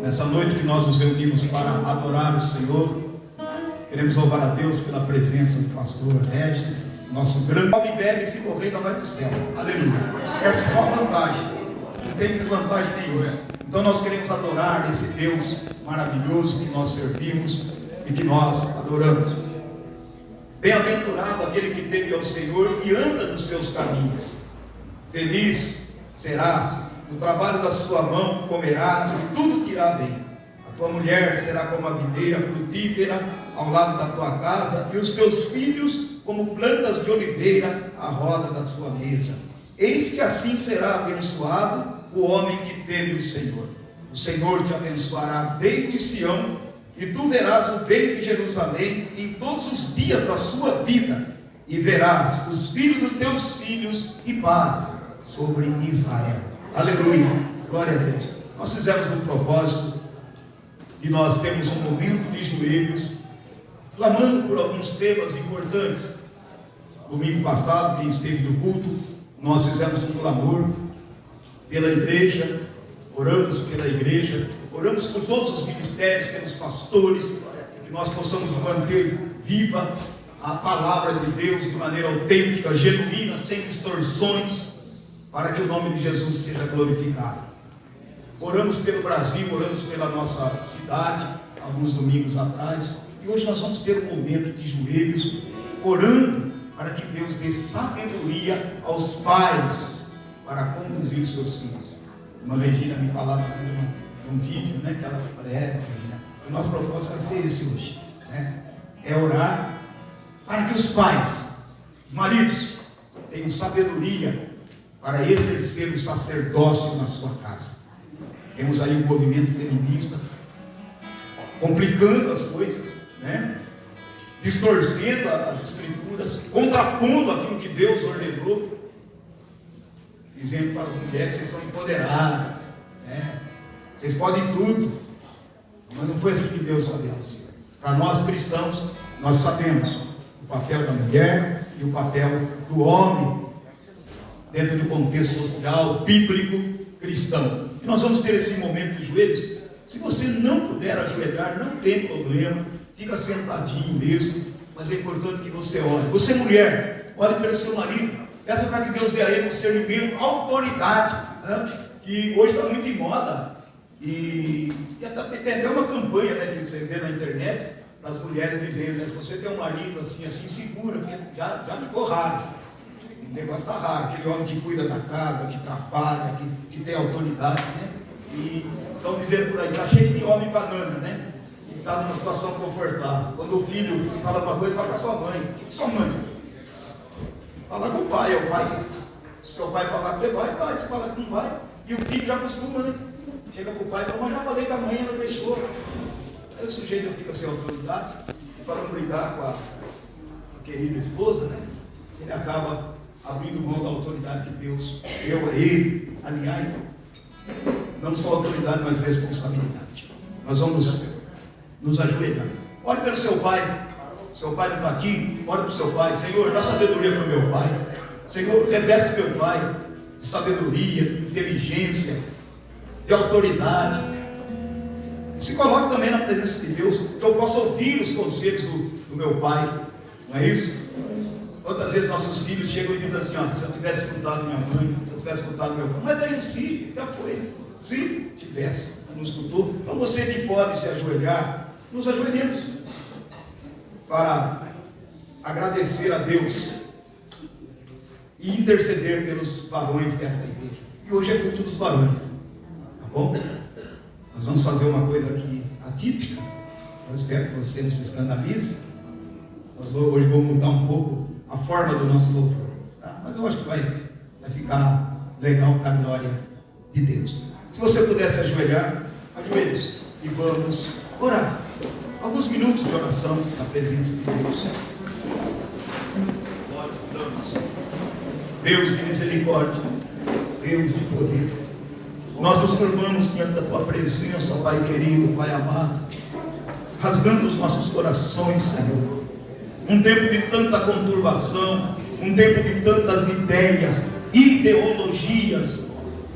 Nessa noite que nós nos reunimos para adorar o Senhor, queremos louvar a Deus pela presença do pastor Regis, nosso grande. Come, bebe e se morrer ainda vai para o céu. Aleluia. É só vantagem, não tem desvantagem nenhuma. Então nós queremos adorar esse Deus maravilhoso que nós servimos e que nós adoramos. Bem-aventurado aquele que teme ao Senhor e anda nos seus caminhos. Feliz serás, no trabalho da sua mão comerás e tudo te irá bem. A tua mulher será como a videira frutífera ao lado da tua casa, e os teus filhos como plantas de oliveira à roda da sua mesa. Eis que assim será abençoado o homem que teme o Senhor. O Senhor te abençoará desde Sião, e tu verás o bem de Jerusalém em todos os dias da sua vida, e verás os filhos dos teus filhos e paz sobre Israel. Aleluia, glória a Deus. Nós fizemos um propósito de nós termos um momento de joelhos, clamando por alguns temas importantes. Domingo passado, quem esteve no culto, nós fizemos um clamor pela igreja, oramos pela igreja, oramos por todos os ministérios, pelos pastores, que nós possamos manter viva a palavra de Deus de maneira autêntica, genuína, sem distorções, para que o nome de Jesus seja glorificado. Oramos pelo Brasil, oramos pela nossa cidade, alguns domingos atrás, e hoje nós vamos ter um momento de joelhos, orando para que Deus dê sabedoria aos pais para conduzir seus filhos. Uma Regina me falava num vídeo, né, que ela falou, Regina, o nosso propósito vai ser esse hoje, né? É orar para que os pais, os maridos, tenham sabedoria para exercer o sacerdócio na sua casa. Temos aí um movimento feminista complicando as coisas, né? Distorcendo as escrituras, contrapondo aquilo que Deus ordenou, dizendo para as mulheres: vocês são empoderadas, né? Vocês podem tudo. Mas não foi assim que Deus estabeleceu. Para nós cristãos, nós sabemos o papel da mulher e o papel do homem dentro do contexto social, bíblico, cristão. E nós vamos ter esse momento de joelhos. Se você não puder ajoelhar, não tem problema, fica sentadinho mesmo, mas é importante que você ore. Você, mulher, ore pelo seu marido, peça para que Deus dê a ele discernimento, autoridade, né? Que hoje está muito em moda, e tem até uma campanha, né, que você vê na internet, das mulheres dizendo, né, se você tem um marido assim, segura, porque já ficou raro. O negócio está raro, aquele homem que cuida da casa, que trabalha, que tem autoridade, né? E estão dizendo por aí, está cheio de homem banana, né? E está numa situação confortável. Quando o filho fala alguma coisa, fala com a sua mãe. O que sua mãe? Fala com o pai, é o pai. Se seu pai falar que você vai, se fala que não vai. E o filho já acostuma, né? Chega para o pai e fala, mas já falei com a mãe, ela deixou. Aí o sujeito fica sem autoridade, e para não brigar com a querida esposa, né? Ele acaba abrindo mão da autoridade que Deus deu a ele. Aliás, não só autoridade, mas responsabilidade. Nós vamos nos ajoelhar. Ore pelo seu pai. Seu pai não está aqui, ore para o seu pai. Senhor, dá sabedoria para o meu pai. Senhor, reveste meu pai de sabedoria, de inteligência, de autoridade. E se coloque também na presença de Deus, que eu possa ouvir os conselhos do meu pai. Não é isso? Quantas vezes nossos filhos chegam e dizem assim, ó, se eu tivesse escutado minha mãe, se eu tivesse escutado meu pai, mas aí o sim, já foi. Se tivesse, não escutou. Então você que pode se ajoelhar, nos ajoelhemos para agradecer a Deus e interceder pelos varões desta igreja. E hoje é culto dos varões, tá bom? Nós vamos fazer uma coisa aqui atípica. Eu espero que você não se escandalize. Nós hoje vamos mudar um pouco a forma do nosso louvor, tá? Mas eu acho que vai ficar legal para a glória de Deus. Se você pudesse ajoelhar, ajoelhe-se e vamos orar. Alguns minutos de oração na presença de Deus. Nós estamos, Deus de misericórdia, Deus de poder. Nós nos curvamos diante da tua presença, Pai querido, Pai amado, rasgando os nossos corações, Senhor. Um tempo de tanta conturbação, um tempo de tantas ideias, ideologias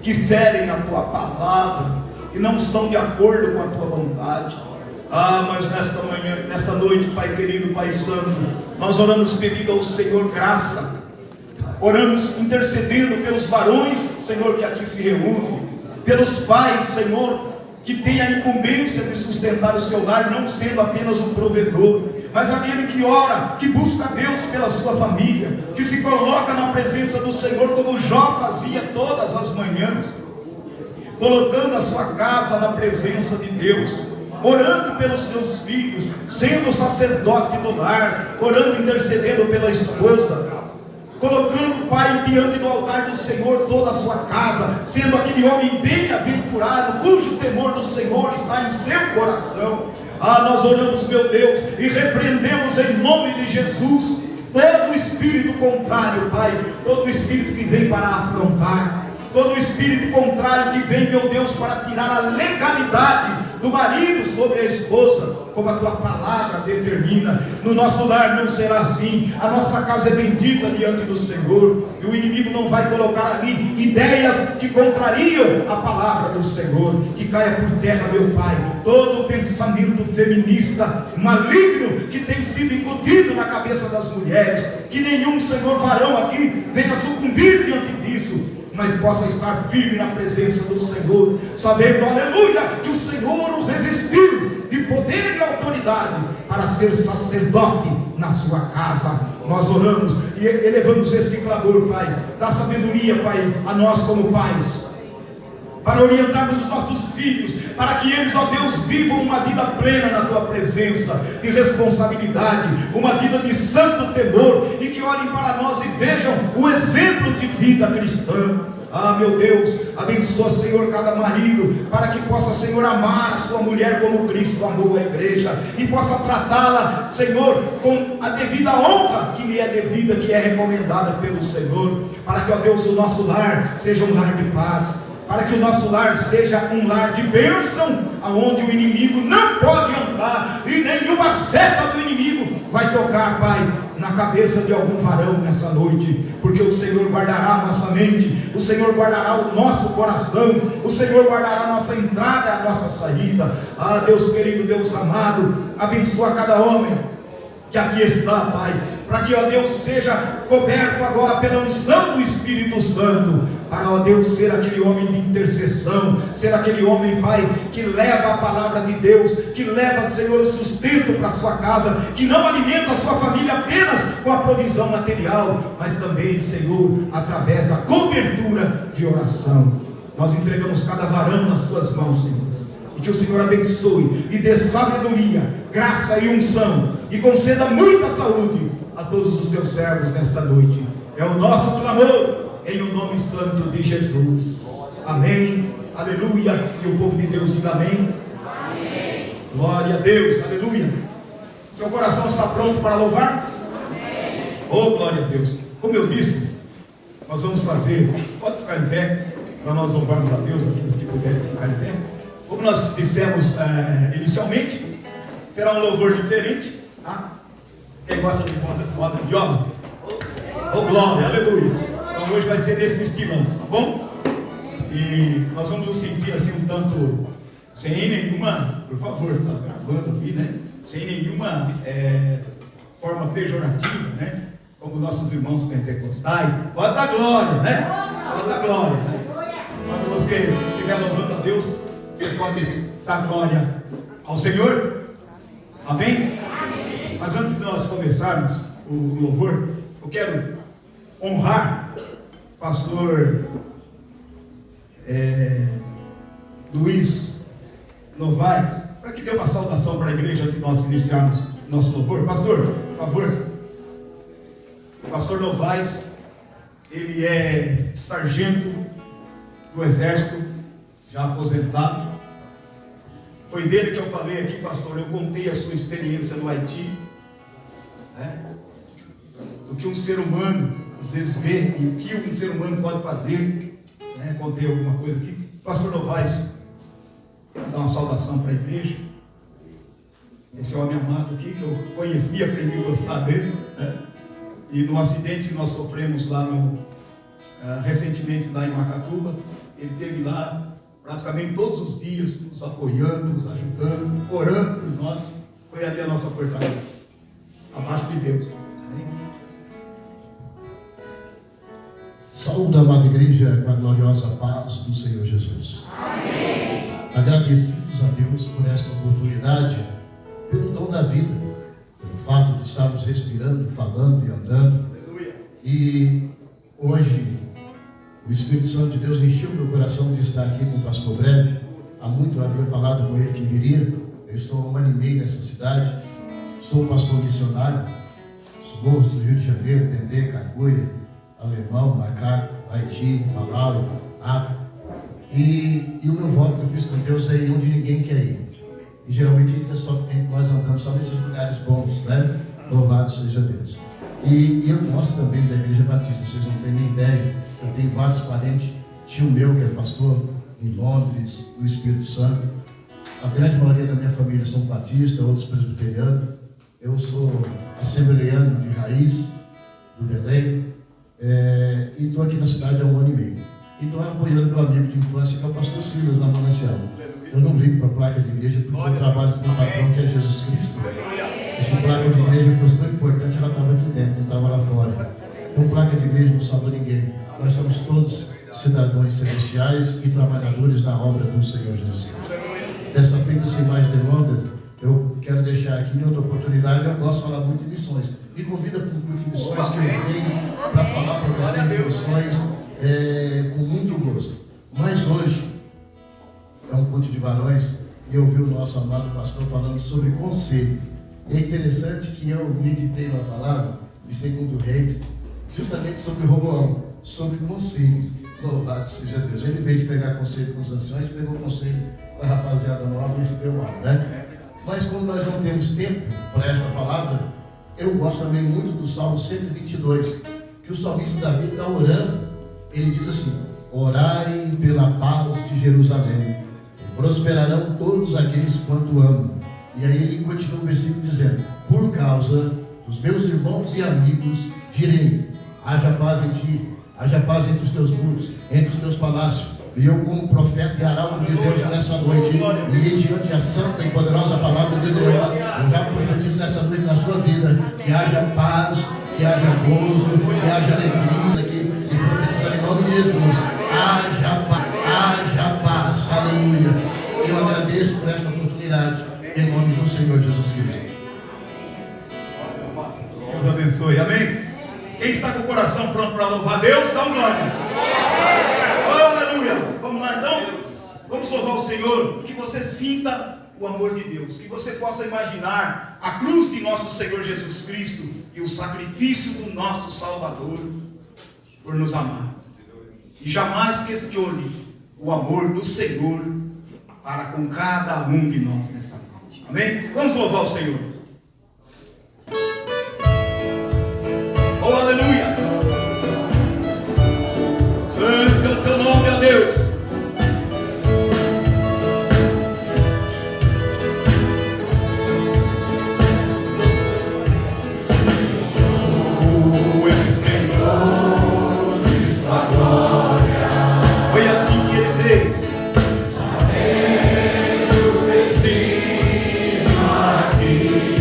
que ferem a tua palavra, que não estão de acordo com a tua vontade. Mas nesta manhã, nesta noite, Pai querido, Pai santo, nós oramos pedindo ao Senhor graça, oramos intercedendo pelos varões, Senhor, que aqui se reúnem, pelos pais, Senhor, que tem a incumbência de sustentar o seu lar, não sendo apenas um provedor, mas aquele que ora, que busca a Deus pela sua família, que se coloca na presença do Senhor, como Jó fazia todas as manhãs, colocando a sua casa na presença de Deus, orando pelos seus filhos, sendo sacerdote do lar, orando, intercedendo pela esposa, colocando, Pai, diante do altar do Senhor toda a sua casa, sendo aquele homem bem-aventurado, cujo temor do Senhor está em seu coração. Nós oramos, meu Deus, e repreendemos em nome de Jesus todo espírito contrário, Pai, todo espírito que vem para afrontar, todo espírito contrário que vem, meu Deus, para tirar a legalidade do marido sobre a esposa, como a tua palavra determina. No nosso lar não será assim. A nossa casa é bendita diante do Senhor, e o inimigo não vai colocar ali ideias que contrariam a palavra do Senhor. Que caia por terra, meu Pai, todo pensamento feminista maligno que tem sido incutido na cabeça das mulheres. Que nenhum, Senhor, varão aqui venha sucumbir diante disso, mas possa estar firme na presença do Senhor, sabendo, aleluia, que o Senhor o revestiu de poder e autoridade para ser sacerdote na sua casa. Nós oramos e elevamos este clamor, Pai, dá sabedoria, Pai, a nós como pais, para orientarmos os nossos filhos, para que eles, ó Deus, vivam uma vida plena na tua presença, de responsabilidade, uma vida de santo temor, e que olhem para nós e vejam o exemplo de vida cristã. Meu Deus, abençoa, Senhor, cada marido, para que possa, Senhor, amar a sua mulher como Cristo amou a igreja, e possa tratá-la, Senhor, com a devida honra que lhe é devida, que é recomendada pelo Senhor, para que, ó Deus, o nosso lar seja um lar de paz, para que o nosso lar seja um lar de bênção, aonde o inimigo não pode entrar, e nenhuma seta do inimigo vai tocar, Pai, na cabeça de algum varão nessa noite, porque o Senhor guardará a nossa mente, o Senhor guardará o nosso coração, o Senhor guardará a nossa entrada e a nossa saída. Deus querido, Deus amado, abençoa cada homem que aqui está, Pai, para que, ó Deus, seja coberto agora pela unção do Espírito Santo, para, ó Deus, ser aquele homem de intercessão, ser aquele homem, Pai, que leva a palavra de Deus, que leva, Senhor, o sustento para a sua casa, que não alimenta a sua família apenas com a provisão material, mas também, Senhor, através da cobertura de oração. Nós entregamos cada varão nas tuas mãos, Senhor, e que o Senhor abençoe e dê sabedoria, graça e unção, e conceda muita saúde a todos os teus servos nesta noite. É o nosso clamor, em o nome santo de Jesus. Amém, aleluia. E o povo de Deus diga amém. Amém. Glória a Deus, aleluia. Seu coração está pronto para louvar? Amém. Oh, glória a Deus. Como eu disse, nós vamos fazer, pode ficar em pé, para nós louvarmos a Deus, aqueles que puderem ficar em pé. Como nós dissemos inicialmente, será um louvor diferente, tá? Quem gosta de moda de viola? Oh, glória, aleluia. Então hoje vai ser desse estilão, tá bom? E nós vamos nos sentir assim um tanto, sem nenhuma, por favor, tá gravando aqui, né? Sem nenhuma forma pejorativa, né? Como nossos irmãos pentecostais. Pode dar glória, né? Pode dar glória, né? Quando você estiver louvando a Deus, você pode dar glória ao Senhor. Amém? Mas antes de nós começarmos o louvor, eu quero honrar o pastor Luiz Novaes, para que dê uma saudação para a igreja antes de nós iniciarmos nosso louvor. Pastor, por favor. O pastor Novaes, ele é sargento do exército, já aposentado. Foi dele que eu falei aqui, pastor, eu contei a sua experiência no Haiti, né? Do que um ser humano às vezes vê e o que um ser humano pode fazer, né? Contei alguma coisa aqui. Pastor Novaes, vou dar uma saudação para a igreja. Esse homem amado aqui, que eu conheci, aprendi a gostar dele, né? E no acidente que nós sofremos lá recentemente lá em Macatuba, ele esteve lá praticamente todos os dias, nos apoiando, nos ajudando, orando por nós. Foi ali a nossa fortaleza, abaixo de Deus. Amém? Saúde, amada igreja, com a gloriosa paz do Senhor Jesus. Amém. Agradecidos a Deus por esta oportunidade, pelo dom da vida, pelo fato de estarmos respirando, falando e andando. Aleluia. E hoje o Espírito Santo de Deus encheu meu coração de estar aqui com o pastor Breve. Há muito eu havia falado com ele que viria. Eu estou há 1 ano e meio nessa cidade. Sou pastor missionário. Morros do Rio de Janeiro, Tendê, Cacuia, Alemão, Macaco, Haiti, Palau, África. E o meu voto que eu fiz com Deus é ir onde ninguém quer ir. E geralmente nós andamos só nesses lugares bons, né? Louvado seja Deus. E eu gosto também da Igreja Batista, vocês não têm nem ideia. Eu tenho vários parentes, tio meu que é pastor em Londres, no Espírito Santo. A grande maioria da minha família são batistas, outros presbiterianos. Eu sou assembleiano de raiz, do Belém, e estou aqui na cidade há 1 ano e meio. E estou apoiando meu amigo de infância, que é o pastor Silas, na Manancial. Eu não ligo para a placa de igreja, porque eu trabalho com um patrão que é Jesus Cristo. Essa placa de igreja fosse tão importante, ela estava aqui dentro, não estava lá fora. Então, placa de igreja não salva ninguém. Nós somos todos cidadãos celestiais e trabalhadores na obra do Senhor Jesus Cristo. Desta feita, sem mais delongas, eu quero deixar aqui em outra oportunidade, eu posso falar muito de missões. Me convida para um culto de missões que eu venho para falar para vocês de missões com muito gosto. Mas hoje é um culto de varões e eu vi o nosso amado pastor falando sobre conselho. E é interessante que eu meditei na palavra de 2 Reis, justamente sobre Roboão, sobre conselhos. Louvado seja Deus. Ele veio de pegar conselho com os anciões, pegou conselho com a rapaziada nova e se deu mal, né? Mas como nós não temos tempo para esta palavra, eu gosto também muito do Salmo 122, que o salmista Davi está orando. Ele diz assim: orai pela paz de Jerusalém, e prosperarão todos aqueles quanto amam. E aí ele continua o versículo dizendo: por causa dos meus irmãos e amigos direi, haja paz em ti, haja paz entre os teus muros, entre os teus palácios. E eu, como profeta e arauto de Deus nessa noite, mediante a santa e poderosa palavra de Deus, eu já profetizo nessa noite na sua vida, que haja paz, que haja gozo, que haja alegria, e profetizar em nome de Jesus, haja paz, aleluia. Eu agradeço por esta oportunidade, em nome do Senhor Jesus Cristo. Deus abençoe, amém? Quem está com o coração pronto para louvar Deus, dá um glória. Aleluia! Vamos lá então? Vamos louvar o Senhor, que você sinta o amor de Deus, que você possa imaginar a cruz de nosso Senhor Jesus Cristo e o sacrifício do nosso Salvador por nos amar. E jamais questione o amor do Senhor para com cada um de nós nessa noite. Amém? Vamos louvar o Senhor. Oh, aleluia! Santo é o teu nome, ó Deus. O esplendor de sua glória. Foi assim que ele fez. Sabendo destino aqui.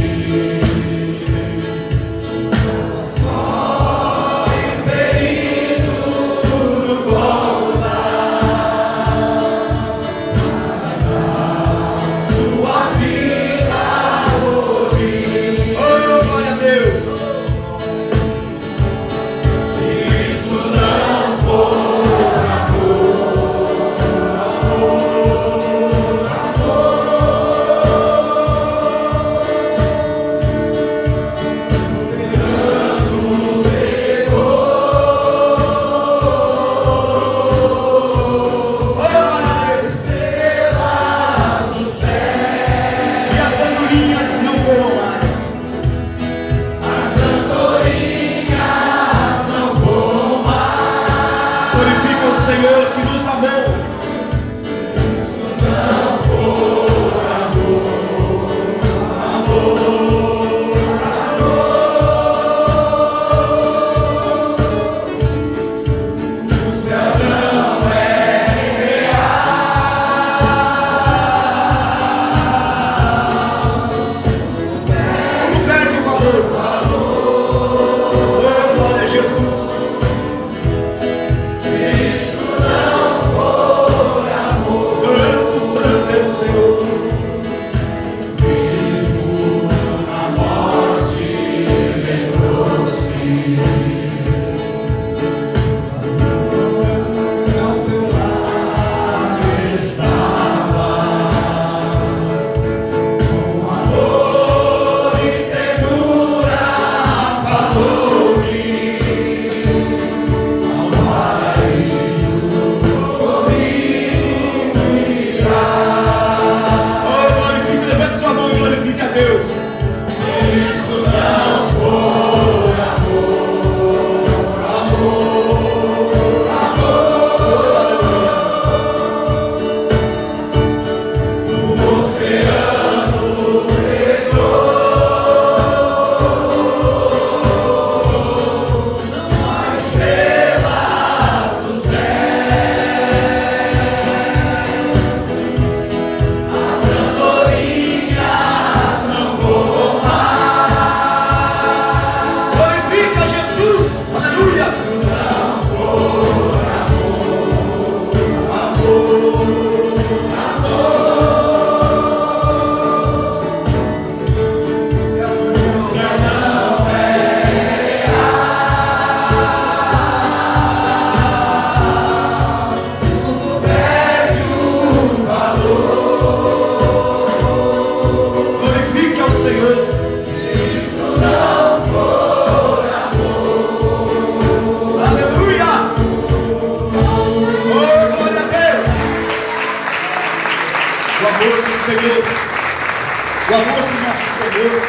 O amor do nosso Senhor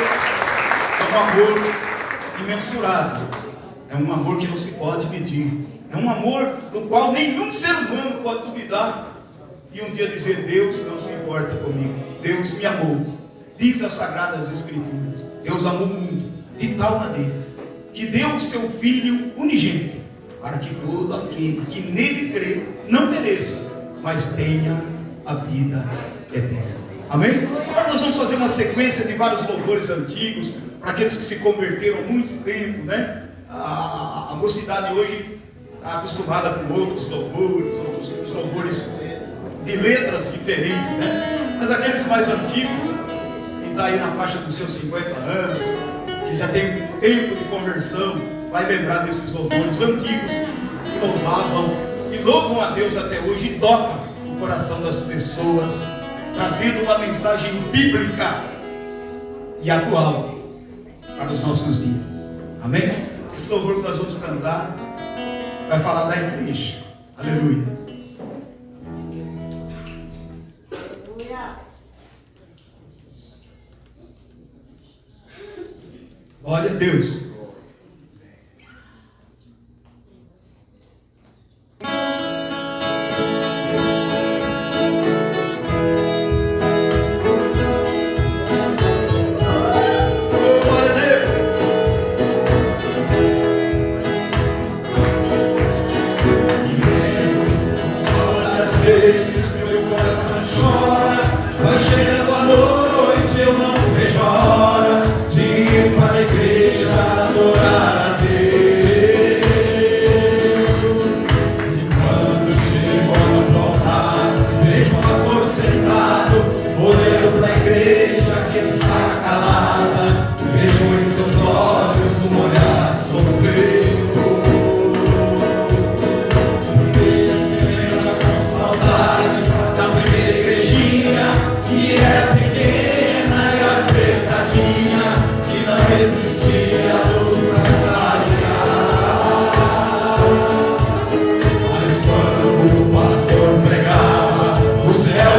é um amor imensurável. É um amor que não se pode medir. É um amor do qual nenhum ser humano pode duvidar e um dia dizer: Deus não se importa comigo, Deus me amou. Diz as Sagradas Escrituras: Deus amou o mundo de tal maneira que deu o seu Filho unigênito, para que todo aquele que nele crê não pereça, mas tenha a vida eterna. Amém? Agora nós vamos fazer uma sequência de vários louvores antigos, para aqueles que se converteram há muito tempo, né? A mocidade hoje está acostumada com outros louvores, outros louvores de letras diferentes, né? Mas aqueles mais antigos, que está aí na faixa dos seus 50 anos, que já tem um tempo de conversão, vai lembrar desses louvores antigos que louvavam e louvam a Deus até hoje e tocam o coração das pessoas, trazendo uma mensagem bíblica e atual para os nossos dias. Amém? Esse louvor que nós vamos cantar vai falar da igreja. Aleluia. Glória a Deus.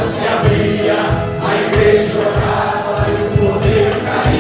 Se abria, a igreja orava e o poder caía.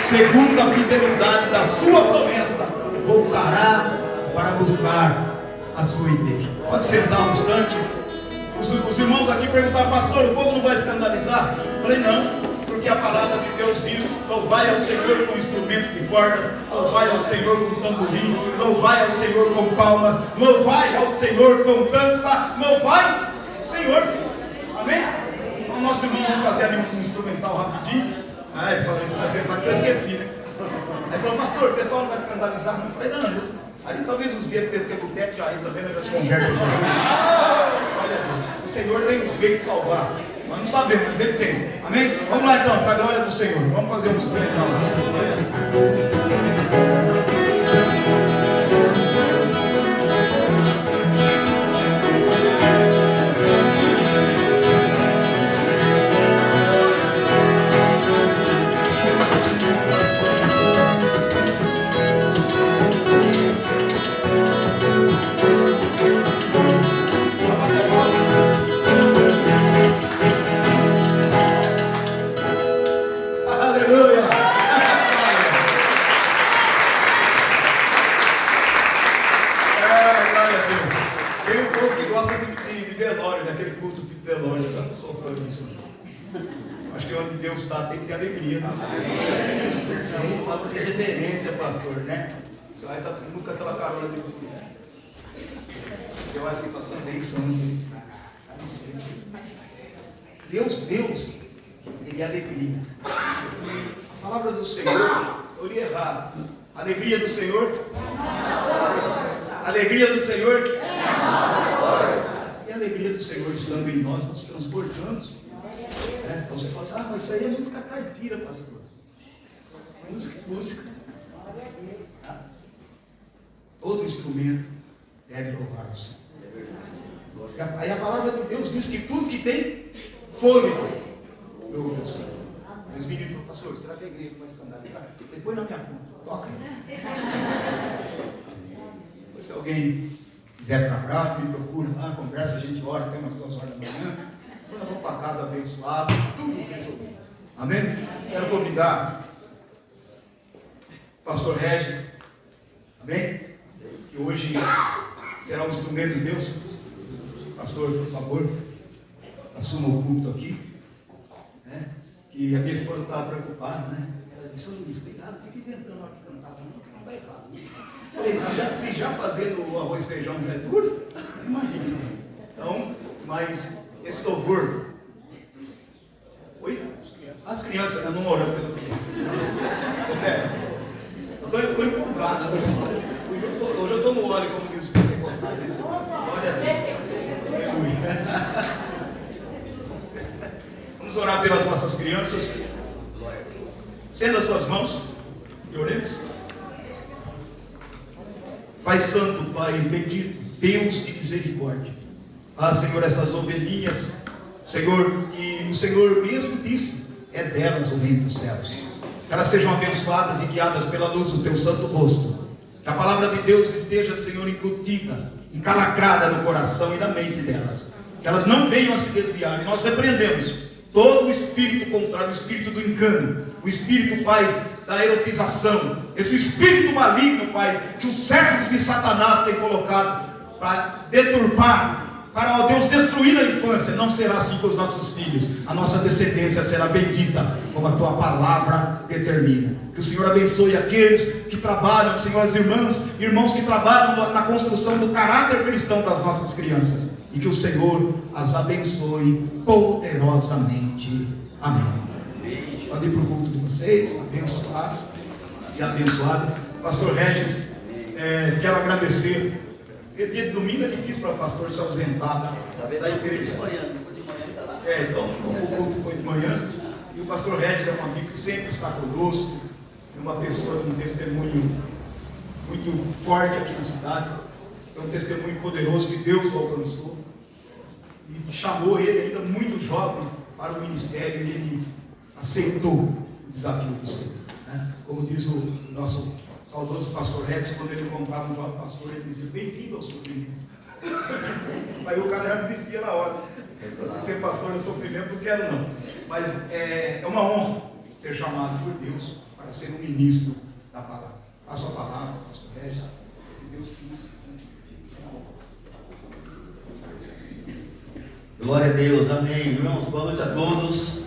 segundo a fidelidade da sua promessa, voltará para buscar a sua igreja. Pode sentar um instante. Os irmãos aqui perguntaram: pastor, o povo não vai escandalizar? Eu falei: não, porque a palavra de Deus diz: louvai ao Senhor com instrumento de cordas, louvai ao Senhor com tamborim, louvai ao Senhor com palmas, louvai ao Senhor com dança, louvai ao Senhor. Amém? Então, nosso irmão, vamos fazer ali um instrumental rapidinho. Ele só vai pensar que eu esqueci, né? Aí falou: pastor, o pessoal não vai escandalizar? Eu falei: não, ali talvez os gueiros pensam que é boteco, já aí também, já se converte a Jesus. Olha Deus, o Senhor tem os meios de salvar. Nós não sabemos, mas Ele tem. Amém? Vamos lá então, para a glória do Senhor. Vamos fazer um instrumental. Deus está, tem que ter alegria, né? Isso aí falta de reverência, pastor, né? Isso aí está tudo com aquela carona de burro. Eu acho que passou bem sangue. Dá licença. Deus, Ele é alegria. A palavra do Senhor, eu li errado. Alegria do Senhor. Alegria do Senhor. E a alegria do Senhor estando em nós, nos transportamos. Então você fala assim: mas isso aí é música caipira, pastor. Música. Todo instrumento deve louvar o Senhor. Aí a palavra de Deus diz que tudo que tem fôlego louva o Senhor. Os meninos: pastor, será que a igreja vai escandalizar? Depois na minha conta, toca aí. Se alguém quiser ficar bravo, me procura lá, conversa, a gente ora até umas 2 horas da manhã. Nós vamos para casa abençoado, tudo resolvido. Amém? Quero convidar o pastor Regis, amém? Que hoje será um instrumento de Deus. Pastor, por favor, assuma o culto aqui. Que a minha esposa estava preocupada, né? Ela disse: ô Luiz, cuidado, fica inventando a hora que cantava, não vai errado. Eu falei: se já fazendo o arroz e feijão já é duro, imagina. Então, mas esse louvor. Oi? As crianças, eu não orando pelas crianças. Eu estou empolgado hoje eu estou no óleo, como diz os pentecostais, né? Glória a Deus. Aleluia. Vamos orar pelas nossas crianças. Estenda as suas mãos e oremos. Pai Santo, Pai bendito, Deus de misericórdia. Senhor, essas ovelhinhas, Senhor, que o Senhor mesmo disse: é delas o reino dos céus. Que elas sejam abençoadas e guiadas pela luz do Teu santo rosto. Que a palavra de Deus esteja, Senhor, incutida, encalacrada no coração e na mente delas. Que elas não venham a se desviar. E nós repreendemos todo o espírito contrário, o espírito do engano, o espírito, Pai, da erotização, esse espírito maligno, Pai, que os servos de Satanás têm colocado para deturpar, para, ó Deus, destruir a infância. Não será assim com os nossos filhos. A nossa descendência será bendita, como a Tua palavra determina. Que o Senhor abençoe aqueles que trabalham, Senhor, as irmãos que trabalham na construção do caráter cristão das nossas crianças. E que o Senhor as abençoe poderosamente. Amém. Pode ir para o culto de vocês, abençoados e abençoadas. Pastor Regis, quero agradecer. Porque dia de domingo é difícil para o pastor se ausentar da igreja. Então o culto foi de manhã. E o pastor Regis é um amigo que sempre está conosco. É uma pessoa com um testemunho muito forte aqui na cidade. É um testemunho poderoso que Deus o alcançou. E chamou ele ainda muito jovem para o ministério. E ele aceitou o desafio do Senhor. Como diz o nosso saudoso pastor Regis, quando ele encontrava um jovem pastor, ele dizia: bem-vindo ao sofrimento. Aí o cara já desistia na hora. Se ser pastor é sofrimento, não quero não. Mas é uma honra ser chamado por Deus para ser um ministro da palavra. Passo a palavra, pastor Regis. Que Deus use. Glória a Deus, amém. Irmãos, boa noite a todos.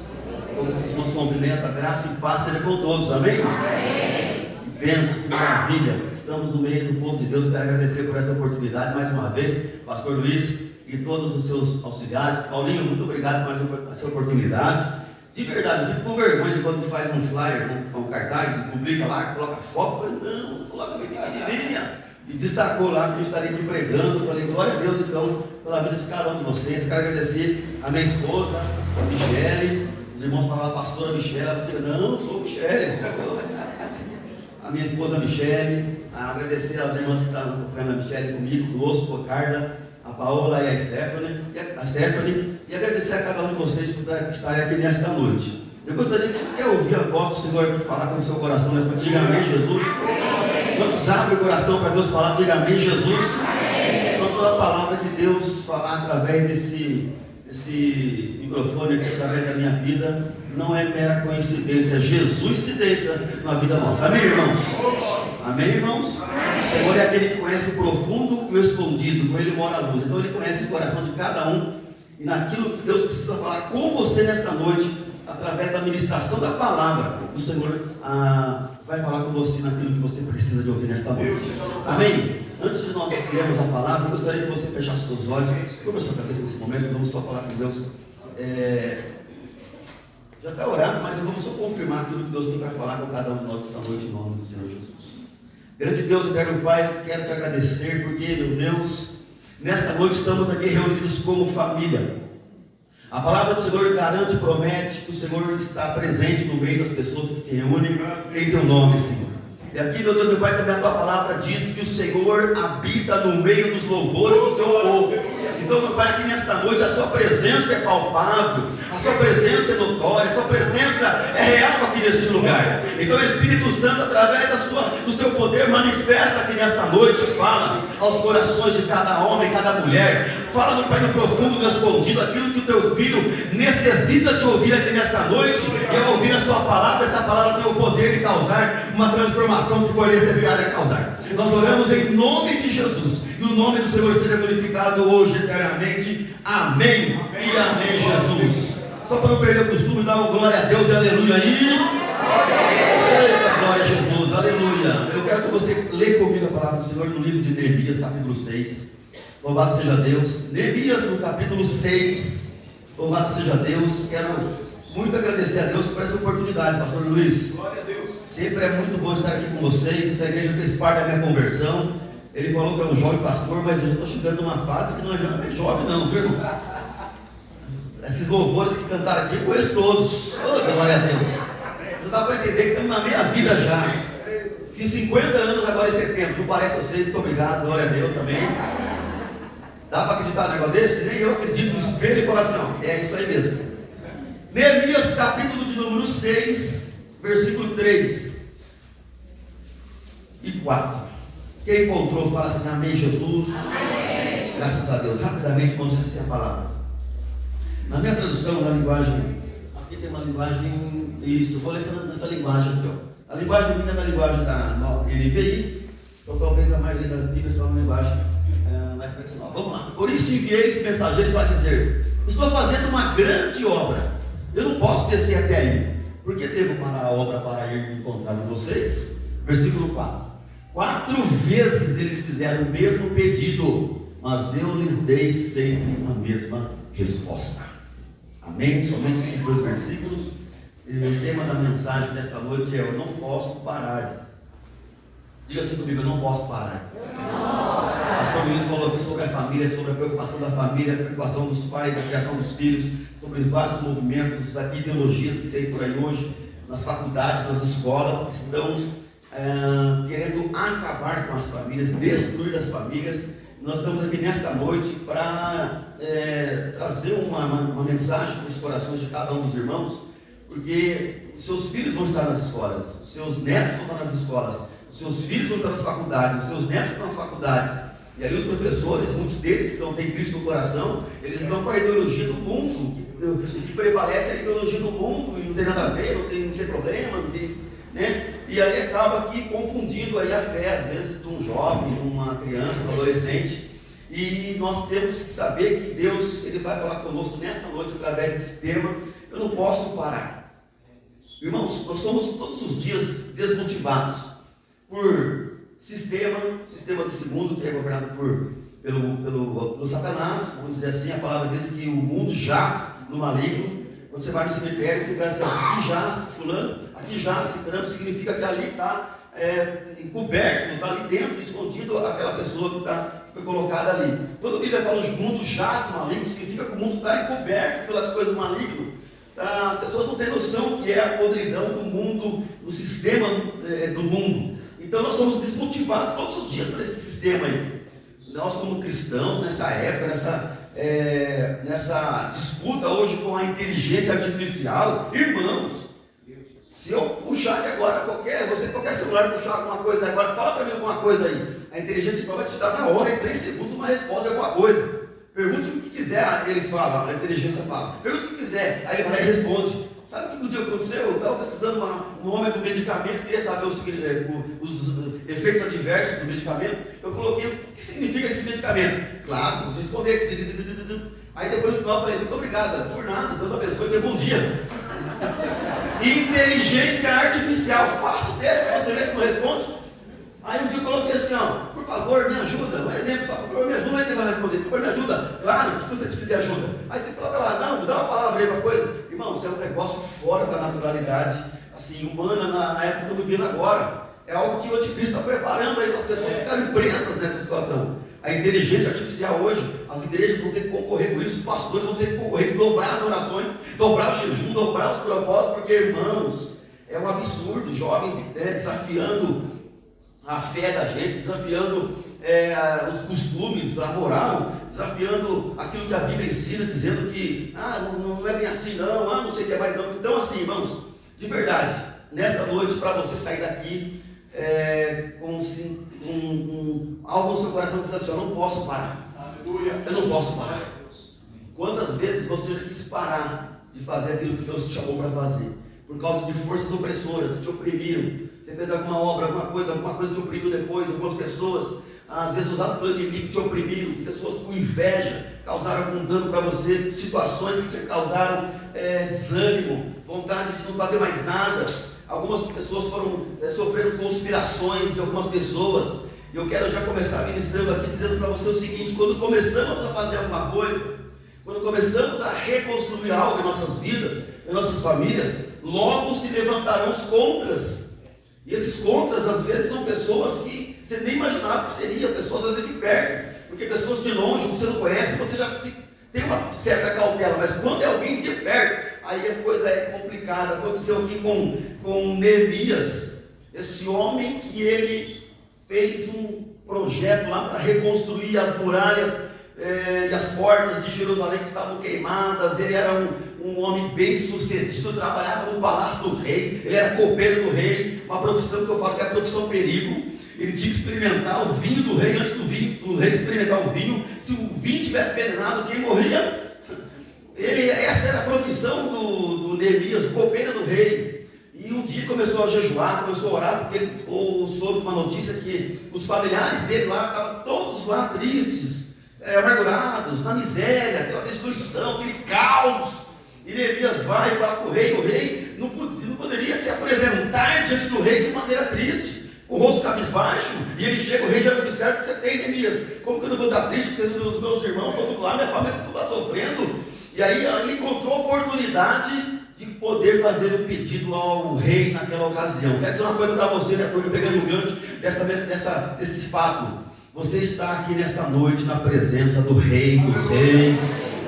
Nos cumprimento, a graça e paz seja com todos, amém? Amém. Pensa, que maravilha. Estamos no meio do povo de Deus. Quero agradecer por essa oportunidade mais uma vez, pastor Luiz e todos os seus auxiliares. Paulinho, muito obrigado por essa oportunidade. De verdade, eu fico com vergonha de quando faz um flyer com cartaz e publica lá, coloca foto. Eu falei, não coloca menininha. E destacou lá que a gente estaria aqui pregando. Eu falei, glória a Deus então pela vida de cada um de vocês. Quero agradecer a minha esposa, a Michele. Os irmãos falaram, pastora Michele. Ela falou, não, sou Michele. A minha esposa Michele. Agradecer às irmãs que estão acompanhando a Michele comigo, conosco, a Carla, a Paola e a Stephanie. E agradecer a cada um de vocês por estarem aqui nesta noite. Eu gostaria de ouvir a voz do Senhor aqui falar com o seu coração nesta noite. Diga amém, Jesus. Quantos abrem o coração para Deus falar? Diga amém, Jesus. Só toda a palavra que Deus falar através desse microfone aqui, através da minha vida, não é mera coincidência, é Jesuscidência na vida nossa. Amém, irmãos? Amém, irmãos? O Senhor é aquele que conhece o profundo e o escondido, com Ele mora a luz. Então Ele conhece o coração de cada um, e naquilo que Deus precisa falar com você nesta noite, através da ministração da palavra, o Senhor vai falar com você naquilo que você precisa de ouvir nesta noite. Amém? Antes de nós lermos a palavra, eu gostaria que você fechasse seus olhos, curva sua cabeça nesse momento, vamos só falar com Deus. Já está orando, mas vamos só confirmar aquilo que Deus tem para falar com cada um de nós essa noite, em nome do Senhor Jesus. Grande Deus, eterno Pai, eu quero te agradecer, porque, meu Deus, nesta noite estamos aqui reunidos como família. A palavra do Senhor garante e promete que o Senhor está presente no meio das pessoas que se reúnem em teu nome, Senhor. E aqui, meu Deus, meu Pai, também a tua palavra diz que o Senhor habita no meio dos louvores do seu povo. Então, meu Pai, aqui nesta noite a sua presença é palpável, a sua presença é notória, a sua presença é real aqui neste lugar. Então o Espírito Santo, através do seu poder, manifesta aqui nesta noite, fala aos corações de cada homem, cada mulher, fala, meu Pai, no profundo, no escondido, aquilo que o teu filho necessita de ouvir aqui nesta noite. E ao ouvir a sua palavra, essa palavra tem o poder de causar uma transformação que for necessária causar. Nós oramos em nome de Jesus, e o nome do Senhor seja glorificado hoje eternamente. Amém, e amém, Jesus. Só para não perder o costume, dá uma glória a Deus e aleluia aí. Eita, glória a Jesus, aleluia. Eu quero que você leia comigo a palavra do Senhor no livro de Neemias, capítulo 6. Louvado seja Deus. Neemias, no capítulo 6. Louvado seja Deus. Quero muito agradecer a Deus por essa oportunidade, pastor Luiz. Glória a Deus. Sempre é muito bom estar aqui com vocês. Essa igreja fez parte da minha conversão. Ele falou que é um jovem pastor, mas eu já estou chegando numa fase que já não é jovem não, viu, irmão? Esses louvores que cantaram aqui, eu conheço todos. Oh, glória a Deus. Já dá para entender que estamos na meia vida já. Fiz 50 anos agora em setembro. Não parece eu sei, muito obrigado, glória a Deus também. Dá para acreditar num negócio desse? Nem eu acredito no espelho e falar assim, ó, é isso aí mesmo. Neemias, capítulo de número 6, versículo 3 e 4. Quem encontrou, fala assim, amém, Jesus. Amém. Graças a Deus. Rapidamente, vamos dizer assim a palavra. Na minha tradução, na linguagem, aqui tem uma linguagem, isso, vou ler nessa linguagem aqui, ó. A linguagem minha é da linguagem da NVI, então talvez a maioria das Bíblias está na linguagem mais tradicional. Vamos lá. Por isso enviei-lhes mensageiro para dizer, estou fazendo uma grande obra, eu não posso descer até aí, porque teve uma obra para ir me encontrar com vocês. Versículo 4. 4 vezes eles fizeram o mesmo pedido, mas eu lhes dei sempre a mesma resposta. Amém? Somente esses 2 versículos. E o tema da mensagem desta noite é: eu não posso parar. Diga assim comigo: eu não posso parar. O pastor Luiz falou aqui sobre a família, sobre a preocupação da família, a preocupação dos pais, da criação dos filhos, sobre os vários movimentos, ideologias que tem por aí hoje, nas faculdades, nas escolas, que estão querendo acabar com as famílias, destruir as famílias. Nós estamos aqui nesta noite para trazer uma mensagem para os corações de cada um dos irmãos, porque os seus filhos vão estar nas escolas, os seus netos vão estar nas escolas, os seus filhos vão estar nas faculdades, os seus netos vão estar nas faculdades, e ali os professores, muitos deles que não têm Cristo no coração, eles estão com a ideologia do mundo, que prevalece a ideologia do mundo, e não tem nada a ver, não tem problema, né? E aí acaba aqui confundindo aí a fé, às vezes, de um jovem, de uma criança, de um adolescente. E nós temos que saber que Deus, Ele vai falar conosco nesta noite através desse tema. Eu não posso parar. Irmãos, nós somos todos os dias desmotivados por sistema desse mundo que é governado pelo Satanás. Vamos dizer assim, a palavra diz que o mundo jaz no maligno. Quando você vai no cemitério, você vai assim, aqui jaz fulano, aqui jaz ciclano, significa que ali está encoberto, está ali dentro, escondido aquela pessoa que foi colocada ali. Toda a Bíblia fala que o mundo jaz no maligno, significa que o mundo está encoberto pelas coisas do maligno. As pessoas não têm noção que é a podridão do mundo, do sistema do mundo. Então nós somos desmotivados todos os dias por esse sistema aí. Nós como cristãos, nessa época, nessa disputa hoje com a inteligência artificial, irmãos, se eu puxar aqui agora, qualquer celular puxar alguma coisa agora, fala para mim alguma coisa aí, a inteligência artificial vai te dar na hora, em 3 segundos, uma resposta de alguma coisa. Pergunte o que quiser, eles falam, a inteligência fala, pergunte o que quiser, aí ele vai lá e responde. Sabe o que um dia aconteceu? Eu estava precisando um nome do medicamento, queria saber os efeitos adversos do medicamento. Eu coloquei o que significa esse medicamento. Claro, vou te responder. Aí depois no final eu falei, muito obrigado, por nada, Deus abençoe, tenha bom dia. Inteligência artificial, faço teste para você ver se não responde. Aí um dia eu coloquei assim, por favor, me ajuda, um exemplo só, por favor, me ajuda, aí ele vai responder, por favor, me ajuda, claro, o que você precisa de ajuda? Aí você coloca lá, não, me dá uma palavra aí, uma coisa, irmão, isso é um negócio fora da naturalidade, assim, humana, na época que estamos vivendo agora, é algo que o anticristo está preparando aí para as pessoas ficarem presas nessa situação. A inteligência artificial hoje, as igrejas vão ter que concorrer com isso, os pastores vão ter que concorrer, dobrar as orações, dobrar o jejum, dobrar os propósitos, porque, irmãos, é um absurdo, jovens desafiando a fé da gente, desafiando os costumes, a moral, desafiando aquilo que a Bíblia ensina, dizendo que não é bem assim não sei o que é mais não. Então assim, irmãos, de verdade, nesta noite, para você sair daqui com algo no seu coração, diz assim, eu não posso parar. Aleluia. Eu não posso parar. Quantas vezes você já quis parar de fazer aquilo que Deus te chamou para fazer? Por causa de forças opressoras que te oprimiram. Você fez alguma obra, alguma coisa te oprimiu depois. Algumas pessoas, às vezes usadas pelo inimigo, te oprimiram. Pessoas com inveja causaram algum dano para você. Situações que te causaram desânimo, vontade de não fazer mais nada. Algumas pessoas sofreram conspirações de algumas pessoas. E eu quero já começar ministrando aqui, dizendo para você o seguinte: quando começamos a fazer alguma coisa, quando começamos a reconstruir algo em nossas vidas, em nossas famílias, logo se levantarão os contras. E esses contras, às vezes, são pessoas que você nem imaginava que seria, pessoas às vezes de perto, porque pessoas de longe, que você não conhece, você já tem uma certa cautela, mas quando é alguém de perto, aí a coisa é complicada. Aconteceu aqui com Neemias, esse homem que ele fez um projeto lá para reconstruir as muralhas e as portas de Jerusalém que estavam queimadas. Ele era um homem bem sucedido, trabalhava no palácio do rei, ele era copeiro do rei, uma profissão que eu falo que é a profissão perigo. Ele tinha que experimentar o vinho do rei, antes do rei experimentar o vinho. Se o vinho tivesse envenenado, quem morria? Essa era a profissão do Neemias, o copeiro do rei. E um dia começou a jejuar, começou a orar, porque ele soube uma notícia que os familiares dele lá estavam todos lá tristes, amargurados, na miséria, aquela destruição, aquele caos. E Neemias vai falar com o rei não poderia se apresentar diante do rei de maneira triste, o rosto cabisbaixo. E ele chega, o rei já observa: o que você tem, Neemias? Como que eu não vou estar triste? Porque os meus irmãos estão tudo lá, minha família está tudo lá sofrendo. E aí ele encontrou a oportunidade de poder fazer um pedido ao rei naquela ocasião. Quero dizer uma coisa para você, nesta noite, pegando o gancho desse fato. Você está aqui nesta noite na presença do Rei dos Reis,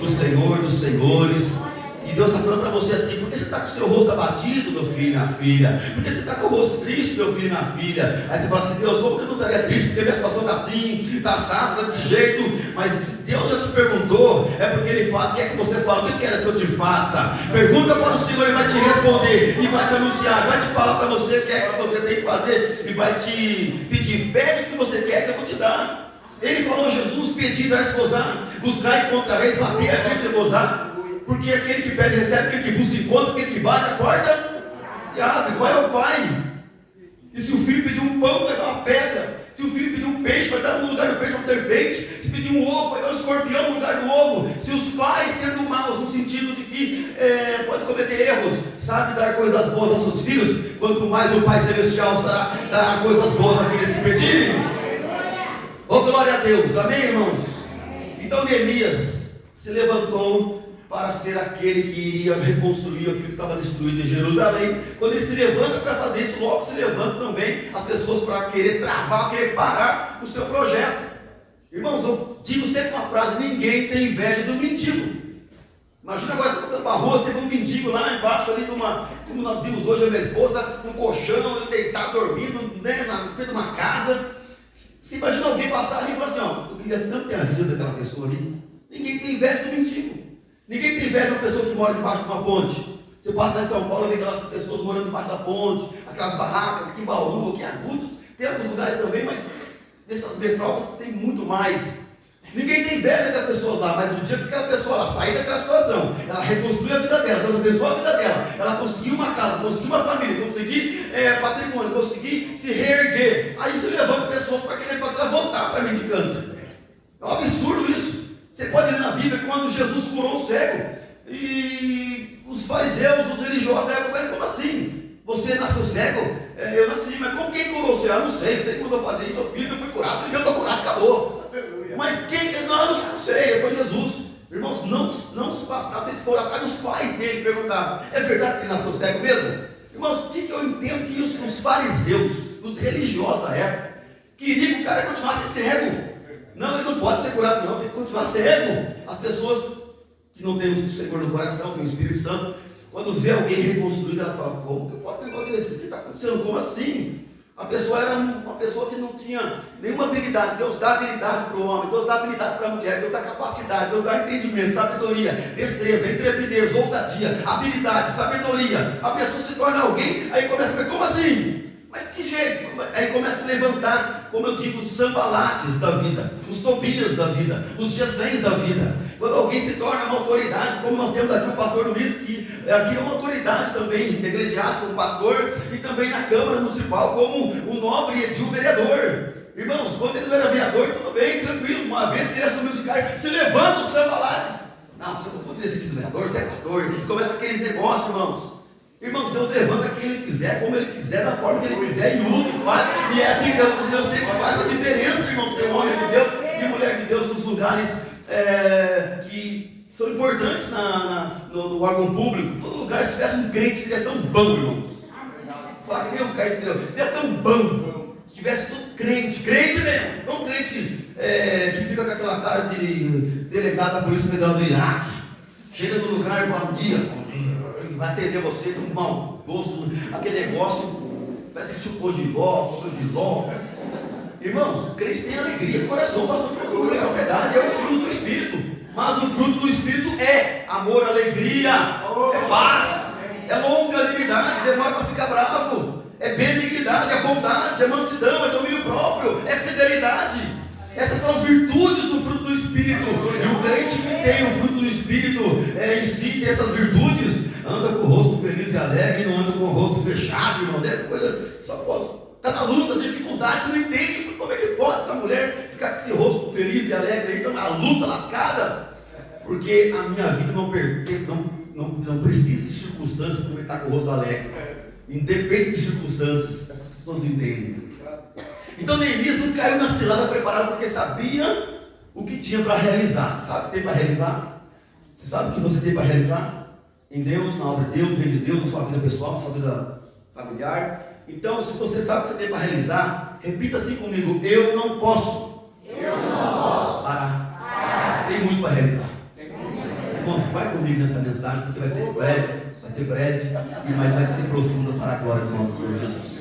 do Senhor dos Senhores. E Deus está falando para você assim: por que você está com o seu rosto abatido, meu filho, minha filha? Por que você está com o rosto triste, meu filho, minha filha? Aí você fala assim: Deus, como que eu não estaria triste? Porque minha situação está assim, está assado, está desse jeito. Mas se Deus já te perguntou, é porque Ele fala, quer que você fale: o que queres que eu te faça? Pergunta para o Senhor, Ele vai te responder, e vai te anunciar, vai te falar para você o que é que você tem que fazer, e vai te pedir: pede o que você quer que eu vou te dar. Ele falou: Jesus, pedi, darás gozar, buscar e encontrareis, bater, abrir e gozar. Porque aquele que pede recebe, aquele que busca encontra, aquele que bate a porta se abre. Qual é o pai E se o filho pedir um pão, vai dar uma pedra. Se o filho pedir um peixe, vai dar no lugar do peixe uma serpente. Se pedir um ovo, vai dar um escorpião no lugar do ovo. Se os pais, sendo maus, no sentido de que pode cometer erros, sabe dar coisas boas aos seus filhos, quanto mais o Pai Celestial dará coisas boas àqueles que pedirem. Oh, glória a Deus, amém, irmãos? Então Neemias se levantou para ser aquele que iria reconstruir aquilo que estava destruído em Jerusalém. Quando ele se levanta para fazer isso, logo se levantam também as pessoas para querer travar, querer parar o seu projeto. Irmãos, eu digo sempre uma frase: ninguém tem inveja do mendigo. Imagina agora você passando para a rua, você vê um mendigo lá embaixo ali de uma, como nós vimos hoje, a minha esposa, um colchão, ele deitado, dormindo, né, na frente de uma casa. Se imagina alguém passar ali e falar assim: ó, eu queria tanto ter a vida daquela pessoa ali. Ninguém tem inveja do mendigo. Ninguém tem inveja de uma pessoa que mora debaixo de uma ponte. Você passa lá em São Paulo e vê aquelas pessoas morando debaixo da ponte, aquelas barracas aqui em Bauru, aqui em Agudos, tem alguns lugares também, mas nessas metrópoles tem muito mais. Ninguém tem inveja das pessoas lá, mas no dia que aquela pessoa ela sair daquela situação, ela reconstruiu a vida dela, Deus abençoou a vida dela, ela conseguiu uma casa, conseguiu uma família, conseguiu patrimônio, conseguiu se reerguer, aí se levanta pessoas para querer fazer ela voltar para a mendicância. É um absurdo isso. Você pode ler na Bíblia quando Jesus curou o cego, e os fariseus, os religiosos da época, como assim? Você nasceu cego? Eu nasci, mas como quem curou o cego? Eu não sei, você que mandou fazer isso, eu fiz, eu fui curado, eu estou curado, acabou. Mas quem? Não, eu não sei, foi Jesus. Irmãos, não se bastasse, eles foram atrás dos pais dele e perguntavam: é verdade que ele nasceu cego mesmo? Irmãos, o que eu entendo que isso, os fariseus, os religiosos da época, queriam que o cara continuasse cego. Não, ele não pode ser curado, não, tem que continuar cego. As pessoas que não têm o Senhor no coração, têm o Espírito Santo, quando vê alguém reconstruído, elas falam: como que pode negócio desse? O que está acontecendo? Como assim? A pessoa era uma pessoa que não tinha nenhuma habilidade. Deus dá habilidade para o homem, Deus dá habilidade para a mulher, Deus dá capacidade, Deus dá entendimento, sabedoria, destreza, intrepidez, ousadia, habilidade, sabedoria. A pessoa se torna alguém, aí começa a ver: como assim? Mas que jeito? Aí começa a se levantar, como eu digo, os sambalates da vida, os Tobias da vida, os Gessens da vida. Quando alguém se torna uma autoridade, como nós temos aqui o pastor Luiz, que aqui é uma autoridade também eclesiástica, como pastor, e também na Câmara Municipal, como o nobre Edil vereador. Irmãos, quando ele não era vereador, tudo bem, tranquilo. Uma vez que ele assumiu esse cargo, se levantam os sambalates. Não, você não poderia ser vereador, você é pastor. E começa aqueles negócios, irmãos. Irmãos, Deus levanta quem Ele quiser, como Ele quiser, da forma que Ele quiser, e usa e faz. E é de Deus sempre faz a diferença, irmãos, ter homem de Deus e mulher de Deus nos lugares que são importantes no órgão público. Todo lugar, se tivesse um crente, seria tão bom, irmãos. Falar que nem um caipira, seria tão bom. Se tivesse todo crente mesmo, não um crente que fica com aquela cara de delegado da Polícia Federal do Iraque. Chega no lugar: bom dia, vai atender você com um mau gosto, aquele negócio, parece que chupou de ló, Irmãos, o crente tem alegria no coração, pastor Franco, é verdade, é o fruto do Espírito. Mas o fruto do Espírito é amor, alegria, é paz, é longanimidade, demora para ficar bravo, é benignidade, é bondade, é mansidão, é domínio próprio, é fidelidade. Essas são as virtudes do fruto do Espírito. E o crente que tem o fruto do Espírito em si, tem essas virtudes, anda com o rosto feliz e alegre, e não anda com o rosto fechado, irmão. É coisa, só posso. Está na luta, dificuldade, não entende como é que pode essa mulher ficar com esse rosto feliz e alegre aí, então na luta lascada. Porque a minha vida não precisa de circunstâncias para eu estar com o rosto alegre. Independente de circunstâncias, essas pessoas não entendem. Então Neemias não caiu na cilada preparado porque sabia o que tinha para realizar. Sabe o que tem para realizar? Você sabe o que você tem para realizar? Em Deus, na obra de Deus, no reino de Deus, na sua vida pessoal, na sua vida familiar. Então, se você sabe o que você tem para realizar, repita assim comigo: eu não posso parar. Tem muito para realizar. Irmãos, vai comigo nessa mensagem, porque vai ser breve, mas vai ser profunda para a glória do nome do Senhor Jesus.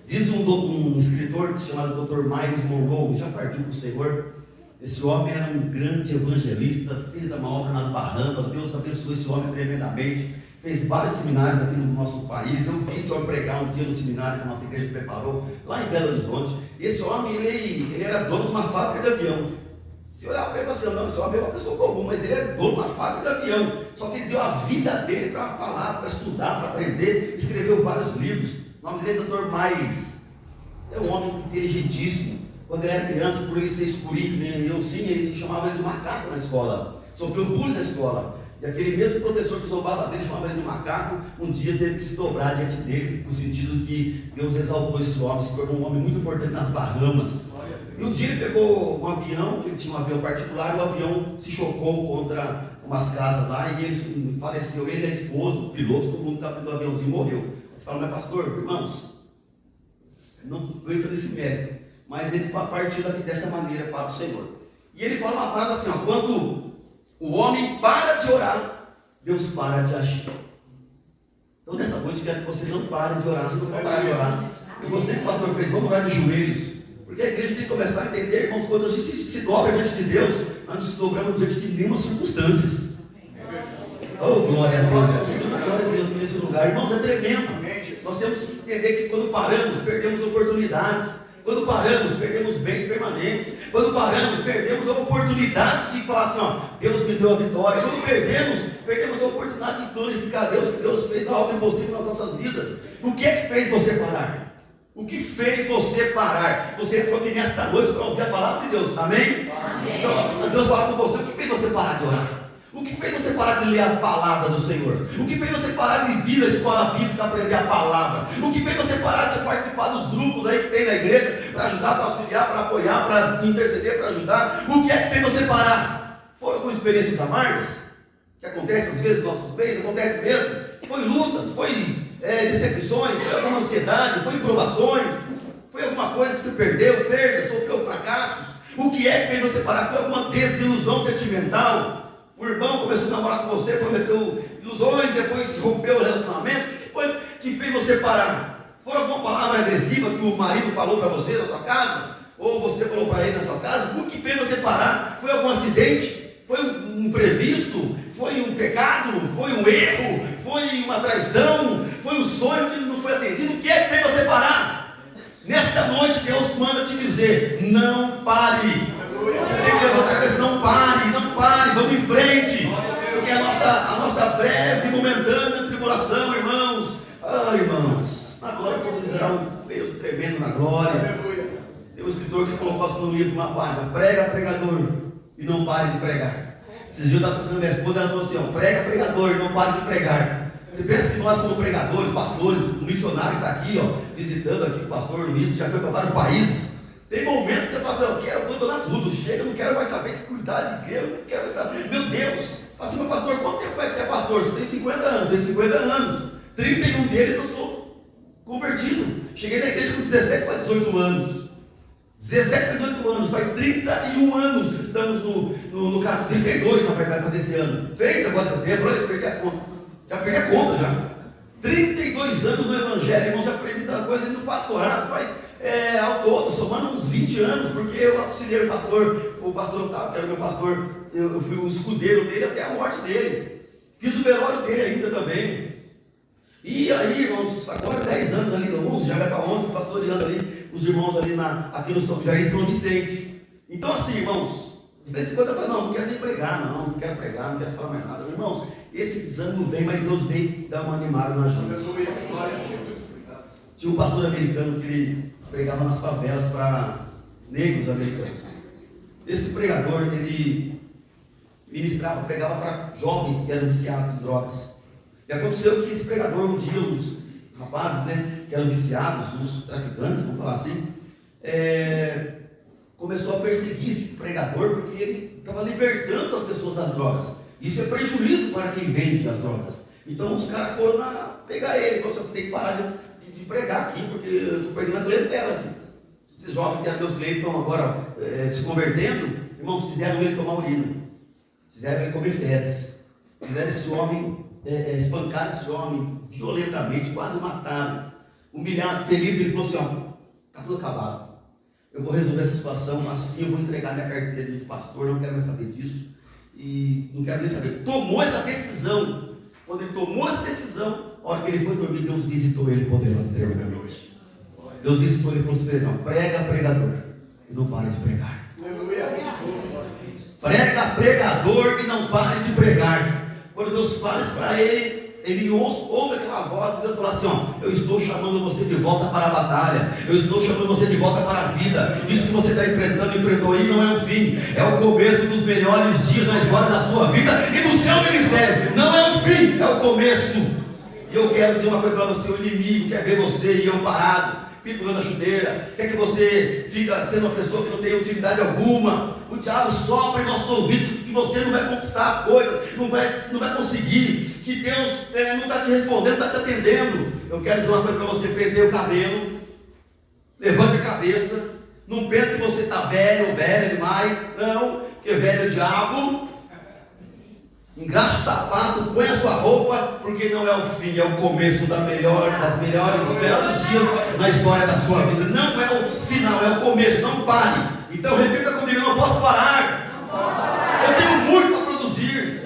Diz um escritor chamado Dr. Miles Monroe, já partiu para o Senhor. Esse homem era um grande evangelista, fez uma obra nas Bahamas, Deus abençoou esse homem tremendamente, fez vários seminários aqui no nosso país. Eu vi esse homem pregar um dia no seminário que a nossa igreja preparou, lá em Belo Horizonte. Esse homem, ele era dono de uma fábrica de avião. Se olhar para ele e falar assim: não, esse homem é uma pessoa comum, mas ele era dono de uma fábrica de avião. Só que ele deu a vida dele para falar, para estudar, para aprender, escreveu vários livros. O nome dele é Dr. Miles É um homem inteligentíssimo. Quando ele era criança, por ele ser escurinho, nem eu sim, ele chamava ele de macaco na escola. Sofreu bullying na escola. E aquele mesmo professor que zombava dele, chamava ele de macaco, um dia teve que se dobrar diante dele, no sentido que Deus exaltou esse homem, se tornou um homem muito importante nas Bahamas. E um dia ele pegou um avião, que ele tinha um avião particular, e o avião se chocou contra umas casas lá, e ele faleceu, ele e a esposa, o piloto, todo mundo que estava dentro do aviãozinho morreu. Você fala, mas pastor, irmãos, não entra nesse mérito, mas ele partiu dessa maneira para o Senhor. E ele fala uma frase assim, ó, quando o homem para de orar, Deus para de agir. Então nessa noite eu quero que você não pare de orar, você não vai parar de orar. Eu gostei que o pastor fez, vamos orar de joelhos. Porque a igreja tem que começar a entender, irmãos, quando a gente se dobra diante de Deus, nós não se dobramos diante de nenhuma circunstâncias. Oh, glória a Deus! Eu sinto glória a Deus nesse lugar. Irmãos, é tremendo. Nós temos que entender que quando paramos, perdemos oportunidades. Quando paramos, perdemos bens permanentes. Quando paramos, perdemos a oportunidade de falar assim, ó, Deus me deu a vitória. Quando perdemos a oportunidade de glorificar a Deus, que Deus fez algo impossível nas nossas vidas. O que é que fez você parar? O que fez você parar? Você entrou aqui nesta noite para ouvir a palavra de Deus, amém? Amém. Então, Deus fala com você, o que fez você parar de orar? O que fez você parar de ler a palavra do Senhor? O que fez você parar de vir à escola bíblica aprender a palavra? O que fez você parar de participar dos grupos aí que tem na igreja para ajudar, para auxiliar, para apoiar, para interceder, para ajudar? O que é que fez você parar? Foram com experiências amargas? Que acontece às vezes nos nossos bens, acontece mesmo. Foi lutas, foi decepções, foi alguma ansiedade, foi provações, foi alguma coisa que você perdeu, perda, sofreu fracassos. O que é que fez você parar? Foi alguma desilusão sentimental? O irmão começou a namorar com você, prometeu ilusões, depois rompeu o relacionamento. O que foi que fez você parar? Foi alguma palavra agressiva que o marido falou para você na sua casa? Ou você falou para ele na sua casa? O que fez você parar? Foi algum acidente? Foi um imprevisto? Foi um pecado? Foi um erro? Foi uma traição? Foi um sonho que não foi atendido? O que é que fez você parar? Nesta noite Deus manda te dizer, não pare. Você tem que levantar a cabeça, não pare, vamos em frente. Porque a nossa breve, momentânea tribulação, irmãos, irmãos, na glória produzirá um peso tremendo na glória. Tem um escritor que colocou assim no livro uma página, prega, pregador, e não pare de pregar. Esses dias eu estava conversando com minha esposa, ela falou assim, prega, pregador, não pare de pregar. Você pensa que nós como pregadores, pastores, um missionário que está aqui, visitando aqui o pastor Luiz, que já foi para vários países, tem momentos que eu falo assim, eu quero abandonar tudo, chega, eu não quero mais saber de cuidar de Deus, eu não quero mais saber, meu Deus, fala assim, meu pastor, quanto tempo faz que você é pastor? Você tem 50 anos, tem 50 anos, 31 deles eu sou convertido, cheguei na igreja com 17 para 18 anos, 17 para 18 anos, faz 31 anos que estamos no cargo, 32 na verdade, fazer esse ano, fez agora setembro, olha, perdi a conta, já perdi a conta já, 32 anos no evangelho, irmão, já aprendi tanta coisa no pastorado, faz ao todo, somando uns 20 anos, porque eu auxiliei o pastor Otávio, que era meu pastor, eu fui o escudeiro dele até a morte dele, fiz o velório dele ainda também, e aí, irmãos, agora 10 anos ali, 11, já vai para 11, pastoreando ali, os irmãos ali aqui no São Vicente. Então assim, irmãos, de vez em quando eu falo, não quero nem pregar, não quero pregar, não quero falar mais nada, irmãos, esse desânimo vem, mas Deus veio dar uma animada na gente. Tinha um pastor americano que ele pregava nas favelas para negros americanos. Esse pregador, ele pregava para jovens que eram viciados em drogas. E aconteceu que esse pregador, um dia, os rapazes, que eram viciados, os traficantes, vamos falar assim, começou a perseguir esse pregador, porque ele estava libertando as pessoas das drogas. Isso é prejuízo para quem vende as drogas. Então os caras foram pegar ele, falaram assim, você tem que parar de pregar aqui, porque eu estou perdendo a clientela aqui. Esses jovens que eram meus clientes estão agora se convertendo, irmãos, fizeram ele tomar urina, fizeram ele comer fezes, fizeram esse homem, espancaram esse homem violentamente, quase mataram, humilhado, ferido. Ele falou assim, está tudo acabado, eu vou resolver essa situação assim, eu vou entregar minha carteira de pastor, não quero mais saber disso, e não quero nem saber. Tomou essa decisão. Quando ele tomou essa decisão, a hora que ele foi dormir, Deus visitou ele poderosamente. Deus visitou ele e falou assim, prega, pregador, e não pare de pregar. Prega, pregador, e não pare de pregar. Quando Deus fala isso para ele, ele ouve aquela voz de Deus falar assim, ó, eu estou chamando você de volta para a batalha, eu estou chamando você de volta para a vida. Isso que você está enfrentou aí não é o fim, é o começo dos melhores dias na história da sua vida e do seu ministério. Não é o fim, é o começo. E eu quero dizer uma coisa para você: o inimigo quer ver você e eu parado, pendurando a chuteira, quer que você fica sendo uma pessoa que não tem utilidade alguma. O diabo sopra em nossos ouvidos que você não vai conquistar as coisas, não vai conseguir, que Deus não está te respondendo, não está te atendendo. Eu quero dizer uma coisa para você: prender o cabelo, levante a cabeça, não pense que você está velho ou velha demais, não, porque velho é o diabo. Engraxa o sapato, põe a sua roupa, porque não é o fim, é o começo dos melhores dias na história da sua vida. Não é o final, é o começo. Não pare. Então repita comigo: eu não posso parar. Eu tenho muito para produzir.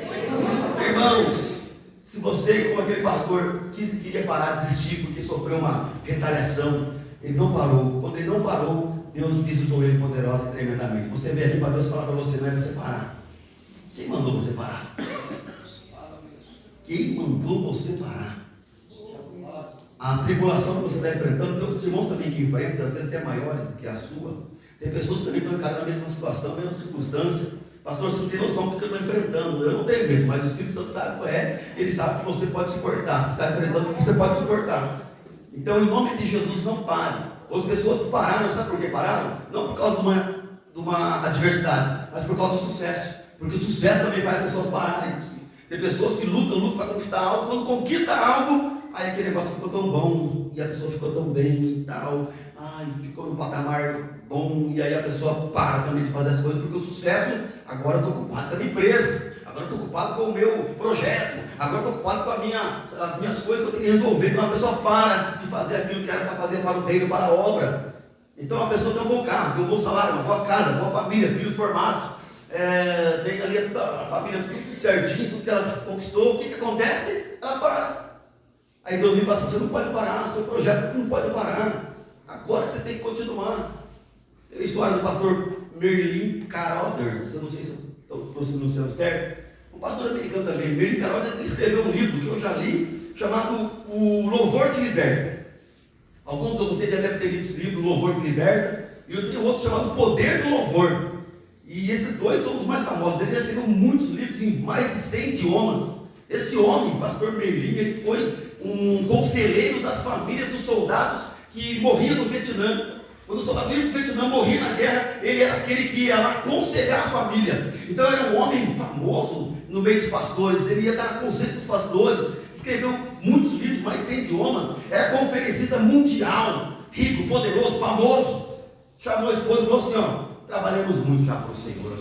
Irmãos, se você, como aquele pastor, queria parar, desistir porque sofreu uma retaliação, ele não parou. Quando ele não parou, Deus visitou ele poderosa e tremendamente. Você veio aqui para Deus falar para você: não é para você parar. Quem mandou você parar? Quem mandou você parar? A tribulação que você está enfrentando, tem outros irmãos também que enfrentam, às vezes até maiores do que a sua. Tem pessoas que também estão encarando a mesma situação, a mesma circunstância. Pastor, você não tem noção do que eu estou enfrentando. Eu não tenho mesmo, mas o Espírito Santo sabe qual é. Ele sabe que você pode suportar. Se está enfrentando, você pode suportar. Então, em nome de Jesus, não pare. As pessoas pararam, sabe por que pararam? Não por causa de uma adversidade, mas por causa do sucesso. Porque o sucesso também faz as pessoas pararem. Tem pessoas que lutam para conquistar algo. Quando conquista algo, aí aquele negócio ficou tão bom, e a pessoa ficou tão bem e tal, ficou num patamar bom, e aí a pessoa para também de fazer as coisas, porque o sucesso, agora eu estou ocupado com a minha empresa, agora eu estou ocupado com o meu projeto, agora eu estou ocupado com as minhas coisas que eu tenho que resolver. Então a pessoa para de fazer aquilo que era para fazer para o reino, para a obra. Então a pessoa tem um bom carro, tem um bom salário, uma boa casa, uma boa família, filhos formados, tem ali a família tudo certinho, tudo que ela conquistou. O que acontece? Ela para. Aí Deus me fala assim: você não pode parar, seu projeto não pode parar, agora você tem que continuar. Tem a história do pastor Merlin Carothers, eu não sei se eu estou pronunciando certo, um pastor americano também. Merlin Carothers, ele escreveu um livro que eu já li, chamado O Louvor que Liberta. Alguns de vocês já devem ter lido esse livro, O Louvor que Liberta, e eu tenho outro chamado O Poder do Louvor. E esses dois são os mais famosos. Ele já escreveu muitos livros em mais de 100 idiomas. Esse homem, pastor Merlin, ele foi um conselheiro das famílias dos soldados que morriam no Vietnã. Quando o soldado do Vietnã morria na guerra, ele era aquele que ia lá aconselhar a família. Então era um homem famoso no meio dos pastores. Ele ia dar conselho dos pastores. Escreveu muitos livros, mais de 100 idiomas. Era conferencista mundial, rico, poderoso, famoso. Chamou a esposa e falou assim: ó, trabalhamos muito já para o Senhor,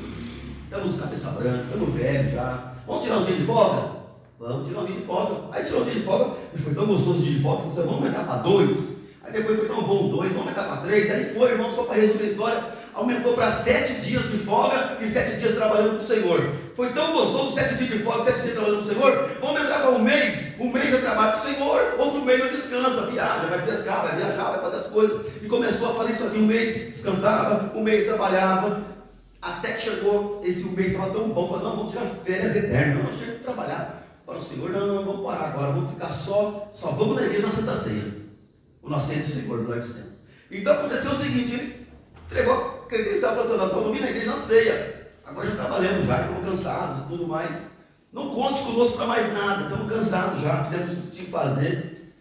estamos cabeça branca, estamos velhos já, vamos tirar um dia de folga? Vamos tirar um dia de folga. Aí tirou um dia de folga, e foi tão gostoso o dia de folga, que você vamos aumentar para 2, aí depois foi tão bom 2, vamos aumentar para 3, aí foi, irmão, só para resolver a história, aumentou para 7 dias de folga e 7 dias trabalhando para o Senhor. Foi tão gostoso, 7 dias de folga, 7 dias trabalhando para o Senhor, vamos entrar para um mês eu trabalho para o Senhor, outro mês eu descansa, viaja, vai pescar, vai viajar, vai fazer as coisas. E começou a fazer isso aqui, um mês descansava, um mês trabalhava, até que chegou esse mês, estava tão bom, falou: não, vamos tirar férias eternas, não chega de trabalhar para o Senhor, não, vamos parar agora, vamos ficar só vamos na igreja na Santa Ceia, o nosso Senhor do Senhor, glória do Senhor. Então aconteceu o seguinte: ele entregou a credencial para a sua nação, vamos vir na igreja na ceia, agora já trabalhamos, já estamos cansados e tudo mais. Não conte conosco para mais nada, estamos cansados já, fizemos o que tinha que fazer.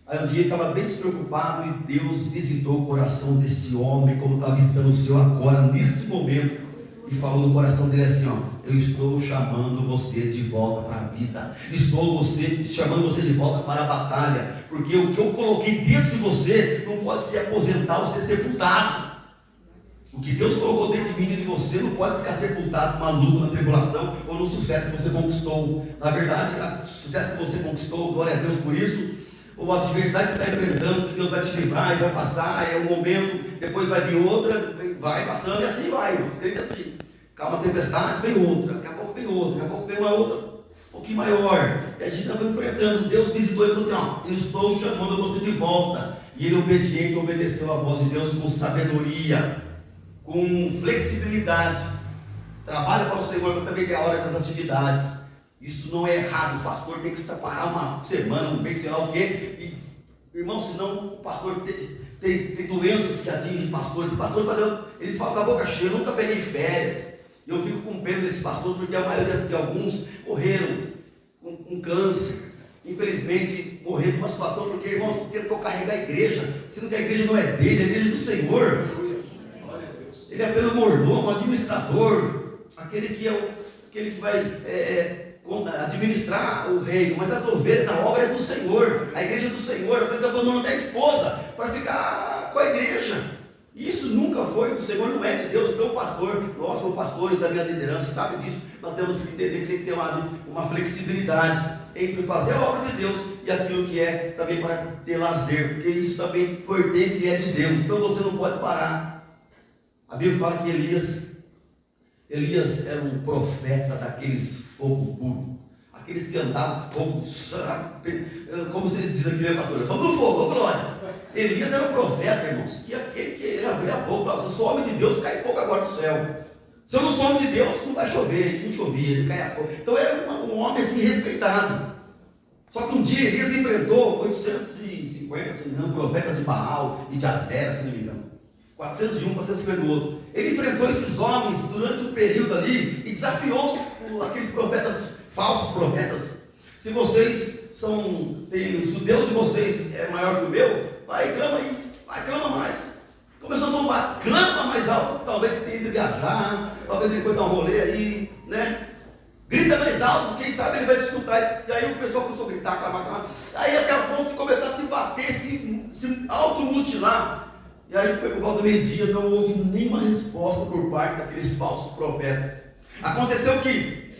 Aí um dia ele estava bem despreocupado e Deus visitou o coração desse homem, como está visitando o seu agora, nesse momento, e falou no coração dele assim: ó, eu estou chamando você de volta para a vida, estou chamando você de volta para a batalha, porque o que eu coloquei dentro de você não pode se aposentar ou ser sepultado. O que Deus colocou dentro de mim e de você não pode ficar sepultado numa luta, numa tribulação ou no sucesso que você conquistou. Na verdade, o sucesso que você conquistou, glória a Deus por isso, ou a adversidade que você está enfrentando, que Deus vai te livrar e vai passar, é um momento, depois vai vir outra, vai passando e assim vai, irmãos, crente assim. Calma, tempestade, vem outra, daqui a pouco vem outra, daqui a pouco vem uma outra, um pouquinho maior. E a gente estava enfrentando, Deus visitou ele e falou assim: ó, eu estou chamando você de volta. E ele, obediente, obedeceu a voz de Deus com sabedoria, com flexibilidade. Trabalha para o Senhor, mas também tem a hora das atividades. Isso não é errado, o pastor tem que separar uma semana, um mês, sei lá o quê. E, irmão, senão o pastor tem doenças que atingem pastores. Eles falam com a boca cheia, eu nunca peguei férias. Eu fico com pena desses pastores, porque a maioria de alguns morreram com câncer. Infelizmente, morreram numa situação porque, irmãos, tentou carregar a igreja, sendo que a igreja não é dele, é a igreja do Senhor. Ele é apenas mordomo, administrador, aquele que vai administrar o reino, mas as ovelhas, a obra é do Senhor, a igreja é do Senhor. Às vezes abandonam até a esposa para ficar com a igreja. Isso nunca foi do Senhor, não é de Deus. Então o pastor, nós como pastores da minha liderança, sabe disso, nós temos que entender que tem que ter uma flexibilidade entre fazer a obra de Deus e aquilo que é também para ter lazer, porque isso também pertence e é de Deus. Então você não pode parar. A Bíblia fala que Elias era um profeta daqueles fogo puro, aqueles que andavam fogo, como você diz aqui, né, pastor? Vamos no fogo, ô glória. Elias era um profeta, irmãos, que aquele que ele abria a boca e falava: se eu sou homem de Deus, cai fogo agora do céu. Se eu não sou homem de Deus, não vai chover. Ele não chovia, ele caia fogo. Então era um homem assim respeitado. Só que um dia Elias enfrentou 850, se não me engano, profetas de Baal e de Azera, se não me engano. 401, 450 do outro. Ele enfrentou esses homens durante um período ali e desafiou aqueles profetas, falsos profetas. Se vocês se o Deus de vocês é maior que o meu, vai, clama mais. Começou a zombar, clama mais alto. Talvez ele tenha ido viajar, talvez ele foi dar um rolê aí, né? Grita mais alto, quem sabe ele vai te escutar. E aí o pessoal começou a gritar, clamar. Aí até o ponto de começar a se bater, se automutilar. E aí foi por volta do meio-dia, não houve nenhuma resposta por parte daqueles falsos profetas. Aconteceu que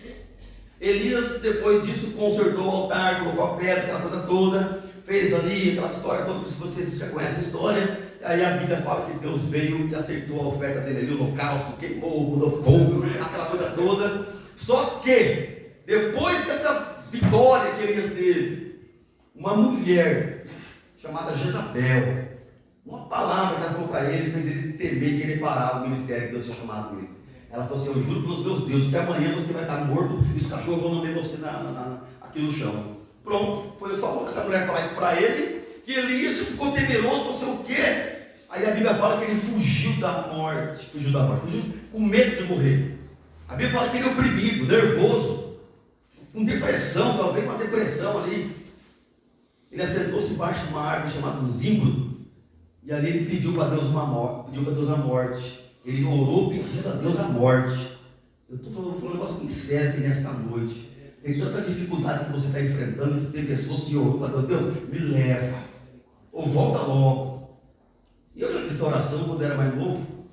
Elias, depois disso, consertou o altar, colocou a pedra, aquela coisa toda, fez ali aquela história toda, se vocês já conhecem a história. Aí a Bíblia fala que Deus veio e aceitou a oferta dele ali, o holocausto, queimou, mudou fogo, aquela coisa toda. Só que, depois dessa vitória que Elias teve, uma mulher chamada Jezabel, uma palavra que ela falou para ele, fez ele temer e querer parar o ministério que Deus tinha chamado ele. Ela falou assim: eu juro pelos meus deuses que amanhã você vai estar morto e os cachorros vão lamber você aqui no chão. Pronto, foi só essa mulher falar isso para ele, que Elias ficou temeroso, não sei o quê. Aí a Bíblia fala que ele fugiu da morte, fugiu com medo de morrer. A Bíblia fala que ele é oprimido, nervoso, com depressão, talvez uma depressão ali. Ele assentou-se embaixo de uma árvore chamada Zimbro, e ali ele pediu para Deus a morte. Ele orou pedindo a Deus a morte. Eu estou falando um negócio muito sério aqui nesta noite. Tem tanta dificuldade que você está enfrentando, que tem pessoas que oram para Deus: Deus, me leva, ou volta logo. E eu já fiz essa oração quando era mais novo.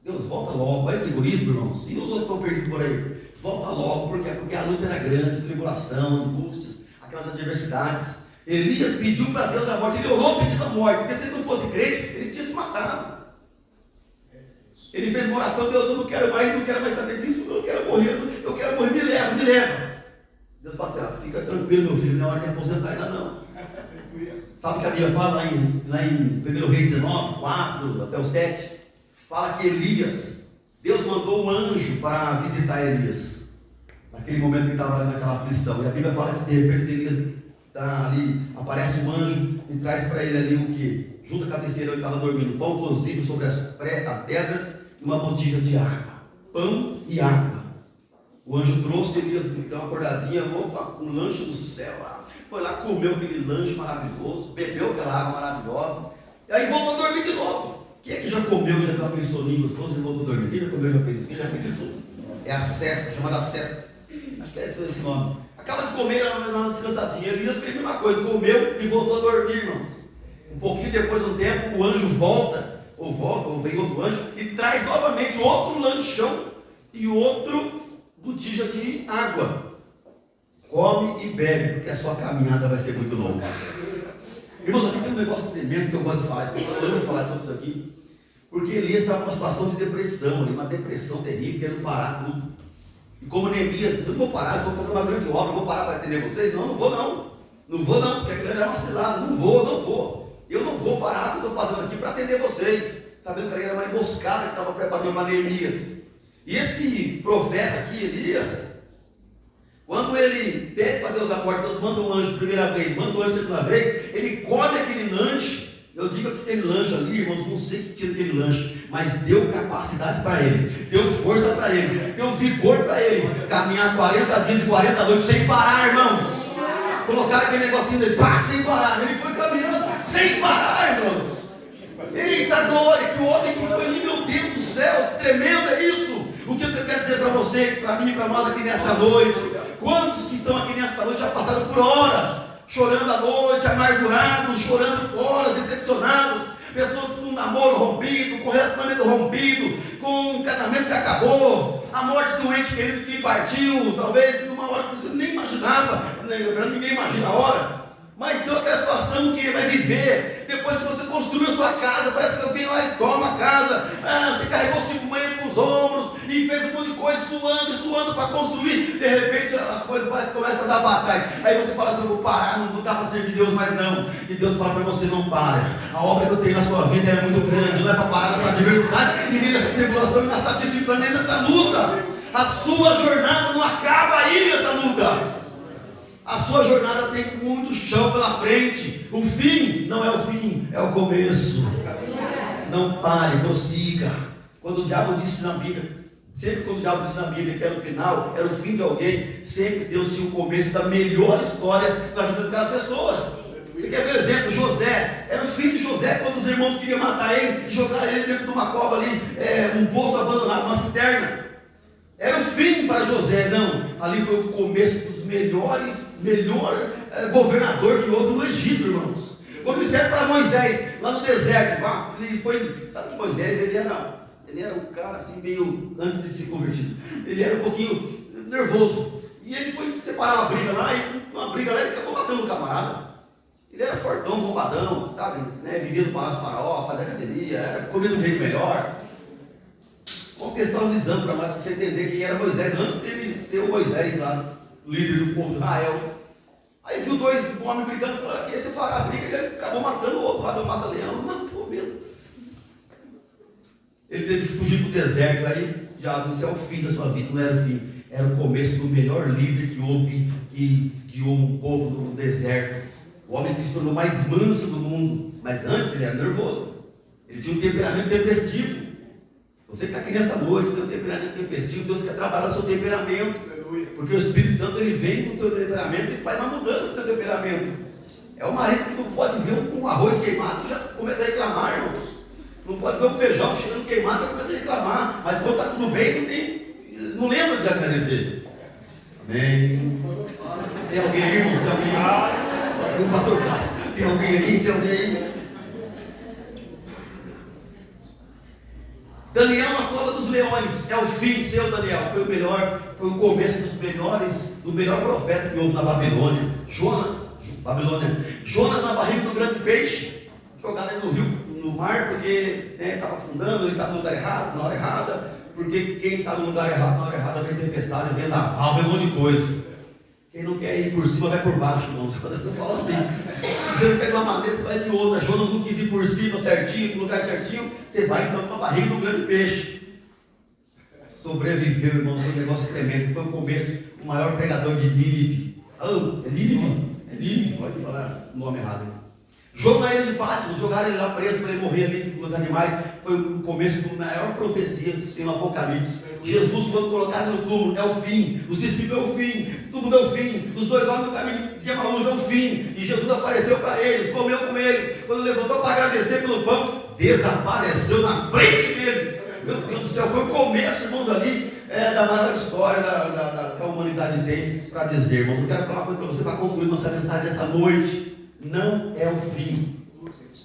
Deus, volta logo. Olha que egoísmo, irmãos. E os outros estão perdidos por aí. Volta logo, porque a luta era grande, tribulação, angústias, aquelas adversidades. Elias pediu para Deus a morte. Ele orou pedindo a morte, porque se ele não fosse crente, ele tinha se matado. Ele fez uma oração: Deus, eu não quero mais saber disso, eu quero morrer, me leva. Deus fala assim: fica tranquilo, meu filho, não é hora de aposentar ainda não. Sabe o que a Bíblia fala lá em 1 Reis 19, 4 até o 7? Fala que Elias, Deus mandou um anjo para visitar Elias, naquele momento que ele estava ali naquela aflição. E a Bíblia fala que de repente Elias está ali, aparece um anjo e traz para ele ali o que? Junto à cabeceira onde estava dormindo, pão cozido sobre as pedras e uma botija de água. Pão e água. O anjo trouxe, Elias deu uma acordadinha, opa, um lanche do céu. Foi lá, comeu aquele lanche maravilhoso, bebeu aquela água maravilhosa, e aí voltou a dormir de novo. Quem é que já comeu e já deu aquele soninho gostoso e voltou a dormir? Quem já comeu, já fez isso? Quem já fez isso? É a cesta, chamada cesta. Acho que é esse nome. Acaba de comer, ela descansadinha. Elias fez a mesma coisa, comeu e voltou a dormir, irmãos. Um pouquinho depois de um tempo, o anjo volta, ou vem outro anjo, e traz novamente outro lanchão e outro botija de água. Come e bebe, porque a sua caminhada vai ser muito longa. Irmãos, aqui tem um negócio tremendo que eu gosto de falar. Eu amo falar sobre isso aqui. Porque Elias estava numa situação de depressão, uma depressão terrível, querendo parar tudo. E como Neemias: eu não vou parar, estou fazendo uma grande obra, vou parar para atender vocês? Não vou não, porque aquilo era uma cilada. Não vou. Eu não vou parar o que eu estou fazendo aqui para atender vocês, sabendo que era uma emboscada que estava preparando para Neemias. E esse profeta aqui, Elias, Quando ele pede para Deus a morte, Deus manda um anjo primeira vez, manda um anjo segunda vez, ele come aquele lanche. Eu digo que aquele lanche ali, irmãos, não sei o que tira aquele lanche, mas deu capacidade para ele, deu força para ele, deu vigor para ele, caminhar 40 dias e 40 noites sem parar, irmãos. Colocaram aquele negocinho dele, pá, sem parar, ele foi caminhando sem parar, irmãos. Eita glória, que o homem que foi ali, meu Deus do céu, que tremendo é isso. O que eu quero dizer para você, para mim e para nós aqui nesta noite, quantos que estão aqui nesta noite já passaram por horas, chorando à noite, amargurados, chorando horas, decepcionados, pessoas com namoro rompido, com relacionamento rompido, com um casamento que acabou, a morte de um ente querido que partiu, talvez numa hora que você nem imaginava, ninguém imagina a hora, mas deu aquela situação que ele vai viver. Depois que você construiu a sua casa, parece que alguém lá e toma a casa, você carregou 5 manhãs com os ombros e fez um monte de coisa, suando para construir. De repente as coisas parecem que começam a dar para trás. Aí você fala assim: eu vou parar, não dá para servir Deus mais não. E Deus fala para você: não pare. A obra que eu tenho na sua vida é muito grande, não é para parar nessa adversidade, e nem nessa tribulação, e nessa dificuldade, nem nessa luta. A sua jornada não acaba aí nessa luta. A sua jornada tem muito chão pela frente. O fim não é o fim, é o começo. Não pare, prossiga. Quando o diabo disse na Bíblia, sempre quando o diabo disse na Bíblia que era o final, era o fim de alguém, sempre Deus tinha o começo da melhor história da vida daquelas pessoas. Você quer ver o exemplo? José, era o filho de José, quando os irmãos queriam matar ele e jogar ele dentro de uma cova ali, um poço abandonado, uma cisterna. Era o fim para José, não. Ali foi o começo dos melhor governador que houve no Egito, irmãos. Quando disseram para Moisés, lá no deserto, ele foi, sabe que Moisés, ele era um cara assim, meio, antes de se convertido, ele era um pouquinho nervoso. E ele foi separar uma briga lá, e uma briga lá ele acabou matando um camarada. Ele era fortão, bombadão, sabe, né? Vivia no Palácio Faraó, fazia academia, era comendo um jeito melhor. Contextualizando para nós, para você entender quem era Moisés, antes dele ser o Moisés lá, líder do povo de Israel. Aí viu 2 homens brigando, falou que ia separar a briga, e ele acabou matando o outro lá, deu mata-leão, matou mesmo. Ele teve que fugir para o deserto. Aí, diabo, isso é o fim da sua vida, não era o fim, era o começo do melhor líder que houve, que guiou um povo no deserto, o homem que se tornou mais manso do mundo. Mas antes ele era nervoso, ele tinha um temperamento tempestivo. Você que está aqui nesta noite, tem um temperamento tempestivo, Deus quer trabalhar o seu temperamento, porque o Espírito Santo ele vem com o seu temperamento e faz uma mudança no seu temperamento. É o marido que não pode ver um arroz queimado e já começa a reclamar, irmãos. Não pode ver um feijão cheirando queimado e já começa a reclamar. Mas quando está tudo bem, não lembra de agradecer. Amém. Tem alguém aí, irmão? Tem alguém aí? Tem um pastor Cássio. Tem alguém aí? Tem alguém aí? Daniel na cova dos leões, é o fim seu, Daniel. Foi o começo do melhor profeta que houve na Babilônia. Jonas na barriga do grande peixe, jogado ele no rio, no mar, porque estava afundando, ele estava no lugar errado, na hora errada, porque quem está no lugar errado, na hora errada, vem tempestade, vem vendaval, vem um monte de coisa. Quem não quer ir por cima, vai por baixo, irmão. Eu falo assim, se você não quer de uma maneira, você vai de outra. Jonas não quis ir por cima certinho, no lugar certinho, você vai então com a barriga do grande peixe. Sobreviveu, irmão, foi um negócio tremendo. Foi o começo, o maior pregador de Nínive. É Nínive? É Nínive, pode falar o nome errado. João na ilha de Patmos, jogaram ele lá preso para ele morrer ali com os animais. Foi o começo da maior profecia que tem no Apocalipse. Jesus, quando colocaram no túmulo, é o fim. Os discípulos é o fim. Todo mundo é o fim. Os 2 homens do caminho de Emaús é o fim. E Jesus apareceu para eles, comeu com eles. Quando levantou para agradecer pelo pão, desapareceu na frente deles. Meu Deus do céu, foi o começo, irmãos, ali da maior história que a humanidade tem para dizer, irmãos. Eu quero falar uma coisa para você, para concluir nossa mensagem dessa noite. Não é o fim.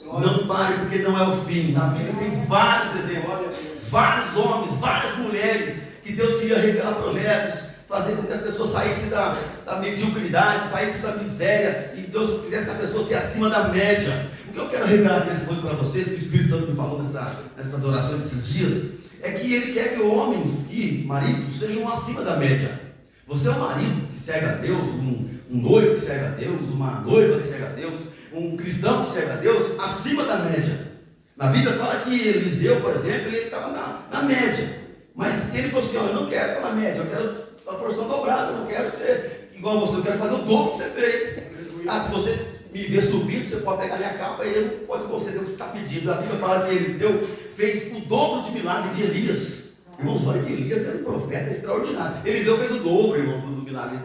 Não pare, porque não é o fim. Na Bíblia tem vários exemplos, vários homens, várias mulheres que Deus queria revelar projetos, fazer com que as pessoas saíssem da mediocridade, saíssem da miséria, e Deus fizesse a pessoa ser acima da média. O que eu quero revelar aqui nessa noite para vocês, que o Espírito Santo me falou nessas orações desses dias, é que Ele quer que homens, que maridos, sejam acima da média. Você é um marido que serve a Deus, um noivo que serve a Deus, uma noiva que serve a Deus, um cristão que serve a Deus, acima da média. Na Bíblia fala que Eliseu, por exemplo, ele estava na média, mas ele falou assim: eu não quero estar na média, eu quero a porção dobrada, eu não quero ser igual a você, eu quero fazer o dobro que você fez. Se você me ver subindo, você pode pegar minha capa e ele pode conceder o que você está pedindo. A Bíblia fala que Eliseu fez o dobro de milagre de Elias. Irmãos, olha que Elias era um profeta extraordinário. Eliseu fez o dobro, irmão, do milagre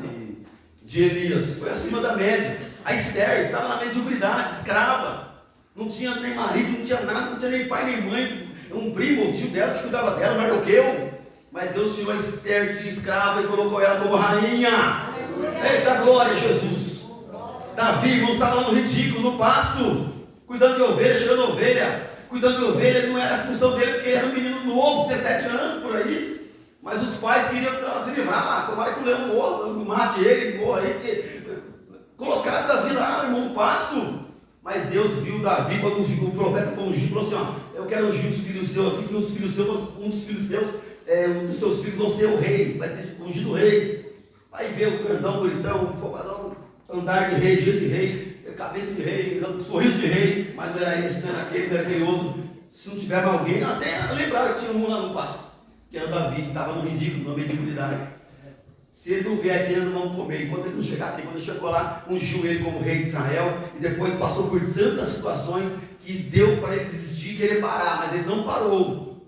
de Elias. Foi acima da média. A Esther estava na mediocridade, escrava. Não tinha nem marido, não tinha nada, não tinha nem pai nem mãe. Um primo, o tio dela que cuidava dela, Mardoqueu. Mas Deus tirou a Esther de escrava e colocou ela como rainha. Eita glória, Jesus. Davi, irmãos, estava lá no ridículo, no pasto, cuidando de ovelha, tirando ovelha. Cuidando de ovelha não era a função dele, porque era um menino novo, 17 anos, por aí. Mas os pais queriam se livrar, tomara que o leão morra, mate ele, morra aí. Colocaram Davi lá, irmão, no pasto. Mas Deus viu Davi, quando o profeta foi ungido, falou assim, ó, eu quero ungir os filhos seus aqui, que os filhos seus, um dos seus filhos vão ser o rei, vai ser ungido rei. Aí vê o grandão, bonitão, fobadão, andar de rei, jeito de rei, cabeça de rei, sorriso de rei, mas não era esse, não era aquele outro. Se não tiver mais alguém, até lembraram que tinha um lá no pasto, que era o Davi, que estava no ridículo, na mediocridade. Se ele não vier aqui, eles não vão comer. Enquanto ele não chegar aqui, quando ele chegou lá, ungiu ele como rei de Israel, e depois passou por tantas situações que deu para ele desistir e querer parar, mas ele não parou.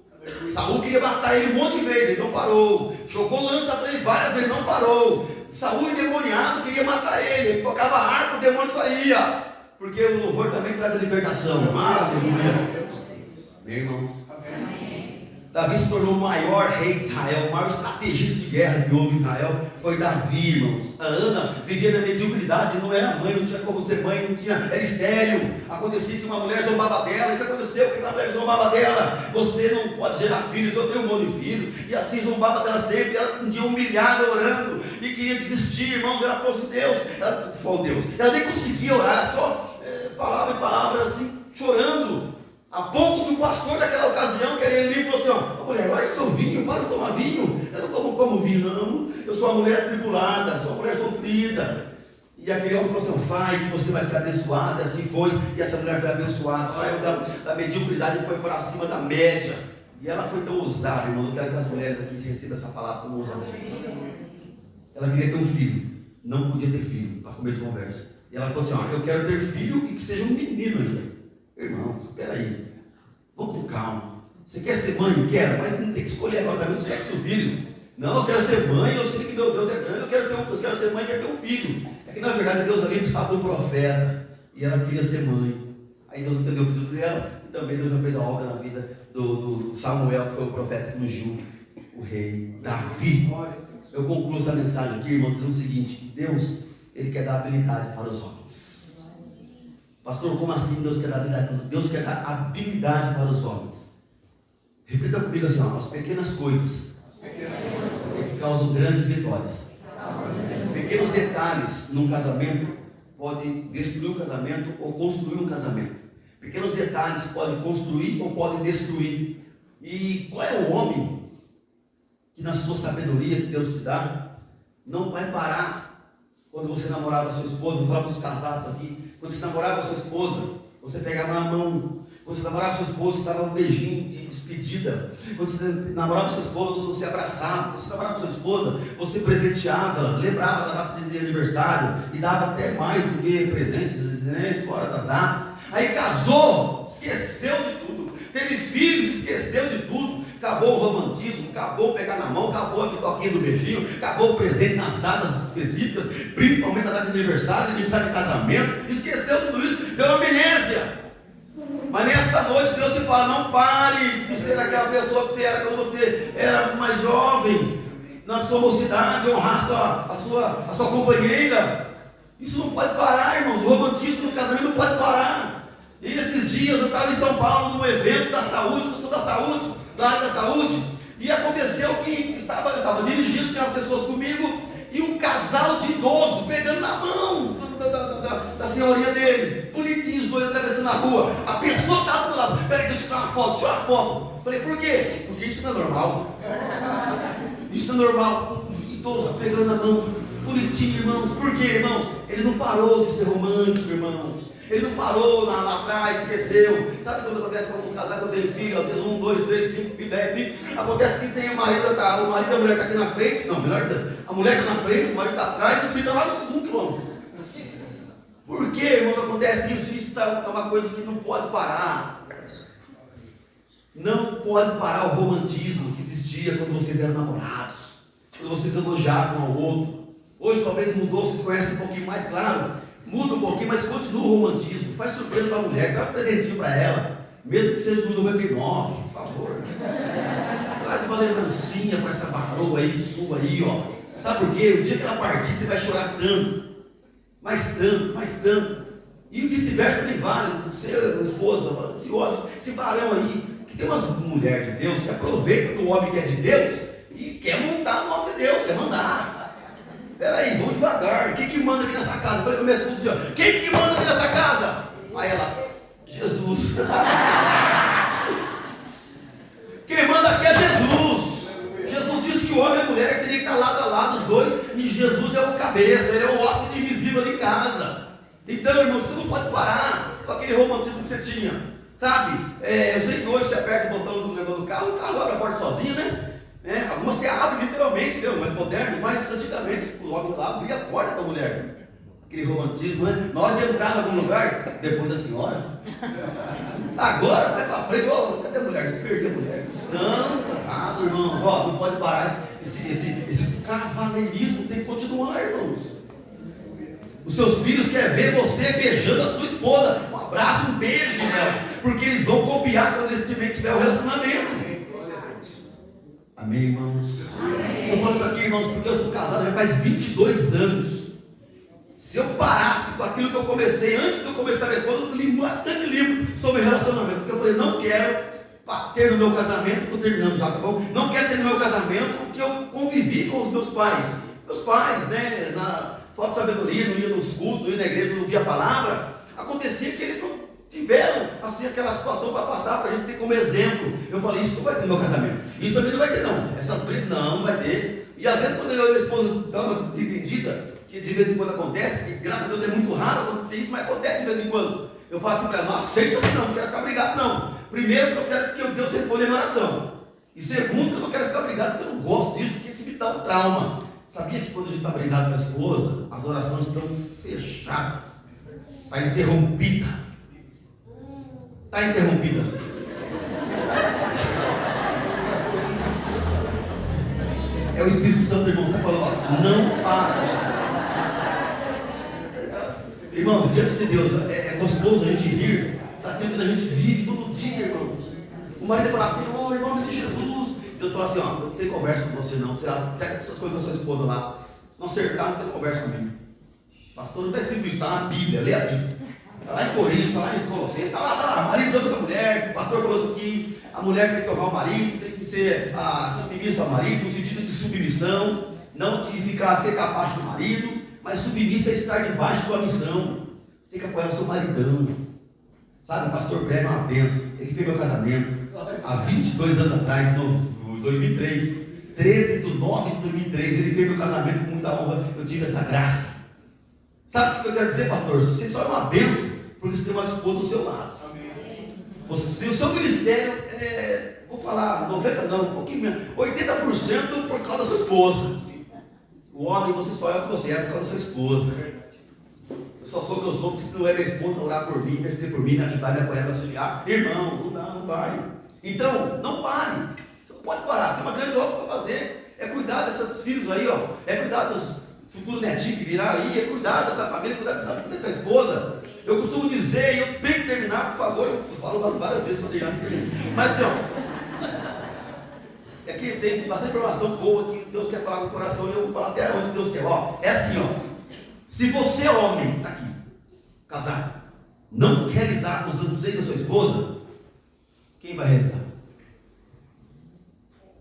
Saul queria matar ele um monte de vezes, ele não parou. Jogou lança para ele várias vezes, não parou. Saul endemoniado queria matar ele tocava harpa, o demônio saía. Porque o louvor também traz a libertação. Aleluia. Meus irmãos, Davi se tornou o maior rei de Israel, o maior estrategista de guerra que houve em Israel foi Davi, irmãos. A Ana vivia na mediocridade, não era mãe, não tinha como ser mãe, não tinha, era estéril. Acontecia que uma mulher zombava dela. E o que aconteceu? Que a mulher zombava dela? Você não pode gerar filhos, eu tenho um monte de filhos. E assim zombava dela sempre. Ela um dia humilhada, orando, e queria desistir, irmãos. Ela fosse Deus, ela nem conseguia orar, ela só falava em palavras assim, chorando. A ponto que o pastor daquela ocasião, querendo ir, falou assim, ó, mulher, olha seu vinho, para de tomar vinho. Eu não tomo vinho, não. Eu sou uma mulher atribulada, sou uma mulher sofrida. E aquele homem falou assim, vai que você vai ser abençoada. E assim foi, e essa mulher foi abençoada, saiu da mediocridade e foi para cima da média. E ela foi tão ousada, irmãos. Eu quero que as mulheres aqui recebam essa palavra como ousada. Ela queria ter um filho, não podia ter filho, para comer de conversa. E ela falou assim, ó, eu quero ter filho e que seja um menino ainda. Irmãos, espera aí, vamos com calma. Você quer ser mãe? Quero, mas não tem que escolher agora também o sexo do filho. Não, eu quero ser mãe, eu sei que meu Deus é grande, eu quero ser mãe, quero ter um filho. É que na verdade Deus ali precisava de um profeta, e ela queria ser mãe. Aí Deus entendeu o pedido dela, e também Deus já fez a obra na vida do Samuel, que foi o profeta que ungiu o rei Davi. Eu concluo essa mensagem aqui, irmãos, dizendo o seguinte: Deus, Ele quer dar habilidade para os homens. Pastor, como assim Deus quer dar habilidade? Deus quer dar habilidade para os homens. Repita comigo assim, ó, as pequenas coisas que causam grandes vitórias. Pequenos detalhes num casamento podem destruir um casamento ou construir um casamento. Pequenos detalhes podem construir ou podem destruir. E qual é o homem que na sua sabedoria que Deus te dá, não vai parar quando você namorava a sua esposa? Vou falar para os casados aqui. Quando você namorava a sua esposa, você pegava na mão. Quando você namorava a sua esposa, você dava um beijinho de despedida. Quando você namorava a sua esposa, você abraçava. Quando você namorava a sua esposa, você presenteava, lembrava da data de aniversário e dava até mais do que presentes, né, fora das datas. Aí casou, esqueceu de tudo. Teve filhos, esqueceu de tudo. Acabou o romantismo, acabou pegar na mão, acabou a pitoquinha do beijinho, acabou o presente nas datas específicas, principalmente na data de aniversário de casamento. Esqueceu tudo isso, deu amnésia. Mas nesta noite Deus te fala: não pare de ser aquela pessoa que você era quando você era mais jovem, na sua mocidade, honrar a sua companheira. Isso não pode parar, irmãos. O romantismo no casamento não pode parar. E esses dias eu estava em São Paulo num evento da saúde, eu sou da saúde, da área da saúde, e aconteceu que eu estava dirigindo, tinha as pessoas comigo, e um casal de idoso pegando na mão da senhorinha dele, bonitinhos, os dois atravessando a rua. A pessoa estava do meu lado: peraí, deixa eu tirar uma foto, tira uma foto. Falei: por quê? Porque isso não é normal. Isso não é normal. Um idoso pegando na mão, bonitinho, irmãos. Por quê, irmãos? Ele não parou de ser romântico, irmãos. Ele não parou lá atrás, esqueceu. Sabe quando acontece com alguns casais que tem filho, às vezes 1, 2, 3, 5 filhos, 10 filhos. Acontece que tem o marido e a mulher está aqui na frente. Não, melhor dizendo, a mulher está na frente, o marido está atrás e os filhos estão lá nos 1 quilômetro. Por que, irmãos, acontece isso? Isso é uma coisa que não pode parar. Não pode parar o romantismo que existia quando vocês eram namorados, quando vocês elogiavam ao outro. Hoje talvez mudou, vocês conhecem um pouquinho mais, claro. Muda um pouquinho, mas continua o romantismo. Faz surpresa para a mulher, dá um presentinho para ela, mesmo que seja do 99, por favor. Traz uma lembrancinha para essa varoa aí, sua aí, ó. Sabe por quê? O dia que ela partir, você vai chorar tanto, mais tanto, mais tanto. E vice-versa também vale. Você, esposa, esse varão aí, que tem umas mulheres de Deus que aproveita do homem que é de Deus e quer montar no nome de Deus, quer mandar. Peraí, vamos devagar. Quem que manda aqui nessa casa? Eu falei com a minha esposa, quem que manda aqui nessa casa? Aí ela, Jesus. Quem manda aqui é Jesus. Jesus disse que o homem e a mulher teriam que estar lado a lado, os dois, e Jesus é o cabeça, ele é o hóspede invisível ali em casa. Então, irmão, você não pode parar com aquele romantismo que você tinha, sabe? Eu sei que hoje você aperta o botão do negócio do carro, o carro abre a porta sozinho, né? Algumas até abrem literalmente, né? Mais modernos, mas antigamente o homem lá abria a porta para a mulher. Aquele romantismo, né? Na hora de entrar em algum lugar, depois da senhora. Agora vai para frente, cadê a mulher? Perdi a mulher. Não, tá errado, irmão. Não pode parar. Esse cavaleirismo tem que continuar, irmãos. Os seus filhos querem ver você beijando a sua esposa. Um abraço, um beijo nela. Porque eles vão copiar quando eles tiver um relacionamento. Amém, irmãos? Estou falando isso aqui, irmãos, porque eu sou casado já faz 22 anos. Se eu parasse com aquilo que eu comecei, antes de eu começar a minha esposa, eu li bastante livro sobre relacionamento. Porque eu falei, não quero ter no meu casamento, estou terminando já, tá bom? Não quero ter no meu casamento porque eu convivi com os meus pais. Meus pais, né, na falta de sabedoria, não ia nos cultos, não ia na igreja, não ouvia a palavra. Acontecia que eles não tiveram, assim, aquela situação para passar, para a gente ter como exemplo. Eu falei, isso não vai ter no meu casamento. Isso também não vai ter, não. Essas brigas, não vai ter. E às vezes, quando eu e minha esposa estamos desentendida, que de vez em quando acontece, que graças a Deus é muito raro acontecer isso, mas acontece de vez em quando. Eu falo assim para ela, não aceito isso aqui não quero ficar brigado não. Primeiro, porque eu quero que Deus responda a minha oração. E segundo, que eu não quero ficar brigado, porque eu não gosto disso, porque isso me dá um trauma. Sabia que quando a gente está brigado com a esposa, as orações estão fechadas, está interrompida. Está interrompida. É o Espírito Santo, irmão, que está falando, não para. Irmãos, diante de Deus, é gostoso a gente rir daquilo que a gente vive todo dia, irmãos. O marido fala assim, em nome de Jesus. Deus fala assim, não tem conversa com você não. Você acerta essas coisas com a sua esposa lá. Se não acertar, não tem conversa comigo. Pastor, não está escrito isso, está na Bíblia, lê a Bíblia. Está lá em Coríntios, está lá em Colossenses, está lá, marido ama essa mulher, o pastor falou isso aqui, a mulher tem que honrar o marido, tem que ser submissa ao marido, no sentido de submissão, não de ser capaz do marido, mas submissa é estar debaixo de uma missão, tem que apoiar o seu maridão. Sabe, o pastor prega uma bênção, ele fez meu casamento, há 22 anos atrás, em 2003, 13 de 9 de 2003, ele fez meu casamento com muita honra, eu tive essa graça. Sabe o que eu quero dizer, pastor? Você só é uma bênção, porque você tem uma esposa do seu lado. Amém. O seu ministério, vou falar, 90 não, um pouquinho menos, 80% por causa da sua esposa. O homem, você só é o que você é por causa da sua esposa. Eu só sou o que eu sou, porque se não é minha esposa, orar por mim, interceder por mim, me ajudar, me apoiar, me auxiliar. Irmãos, não dá, não vai. Então, não pare. Você não pode parar, você tem uma grande obra para fazer. É cuidar desses filhos aí, ó. É cuidar dos futuro netinho que virá aí, é cuidar dessa família, cuidar dessa esposa. Eu costumo dizer, e eu tenho que terminar, por favor, eu falo várias vezes para terminar, mas assim, ó, é que tem bastante informação boa que Deus quer falar no coração e eu vou falar até onde Deus quer. Ó, é assim, ó, se você, homem, está aqui, casado, não realizar os anseios da sua esposa, quem vai realizar?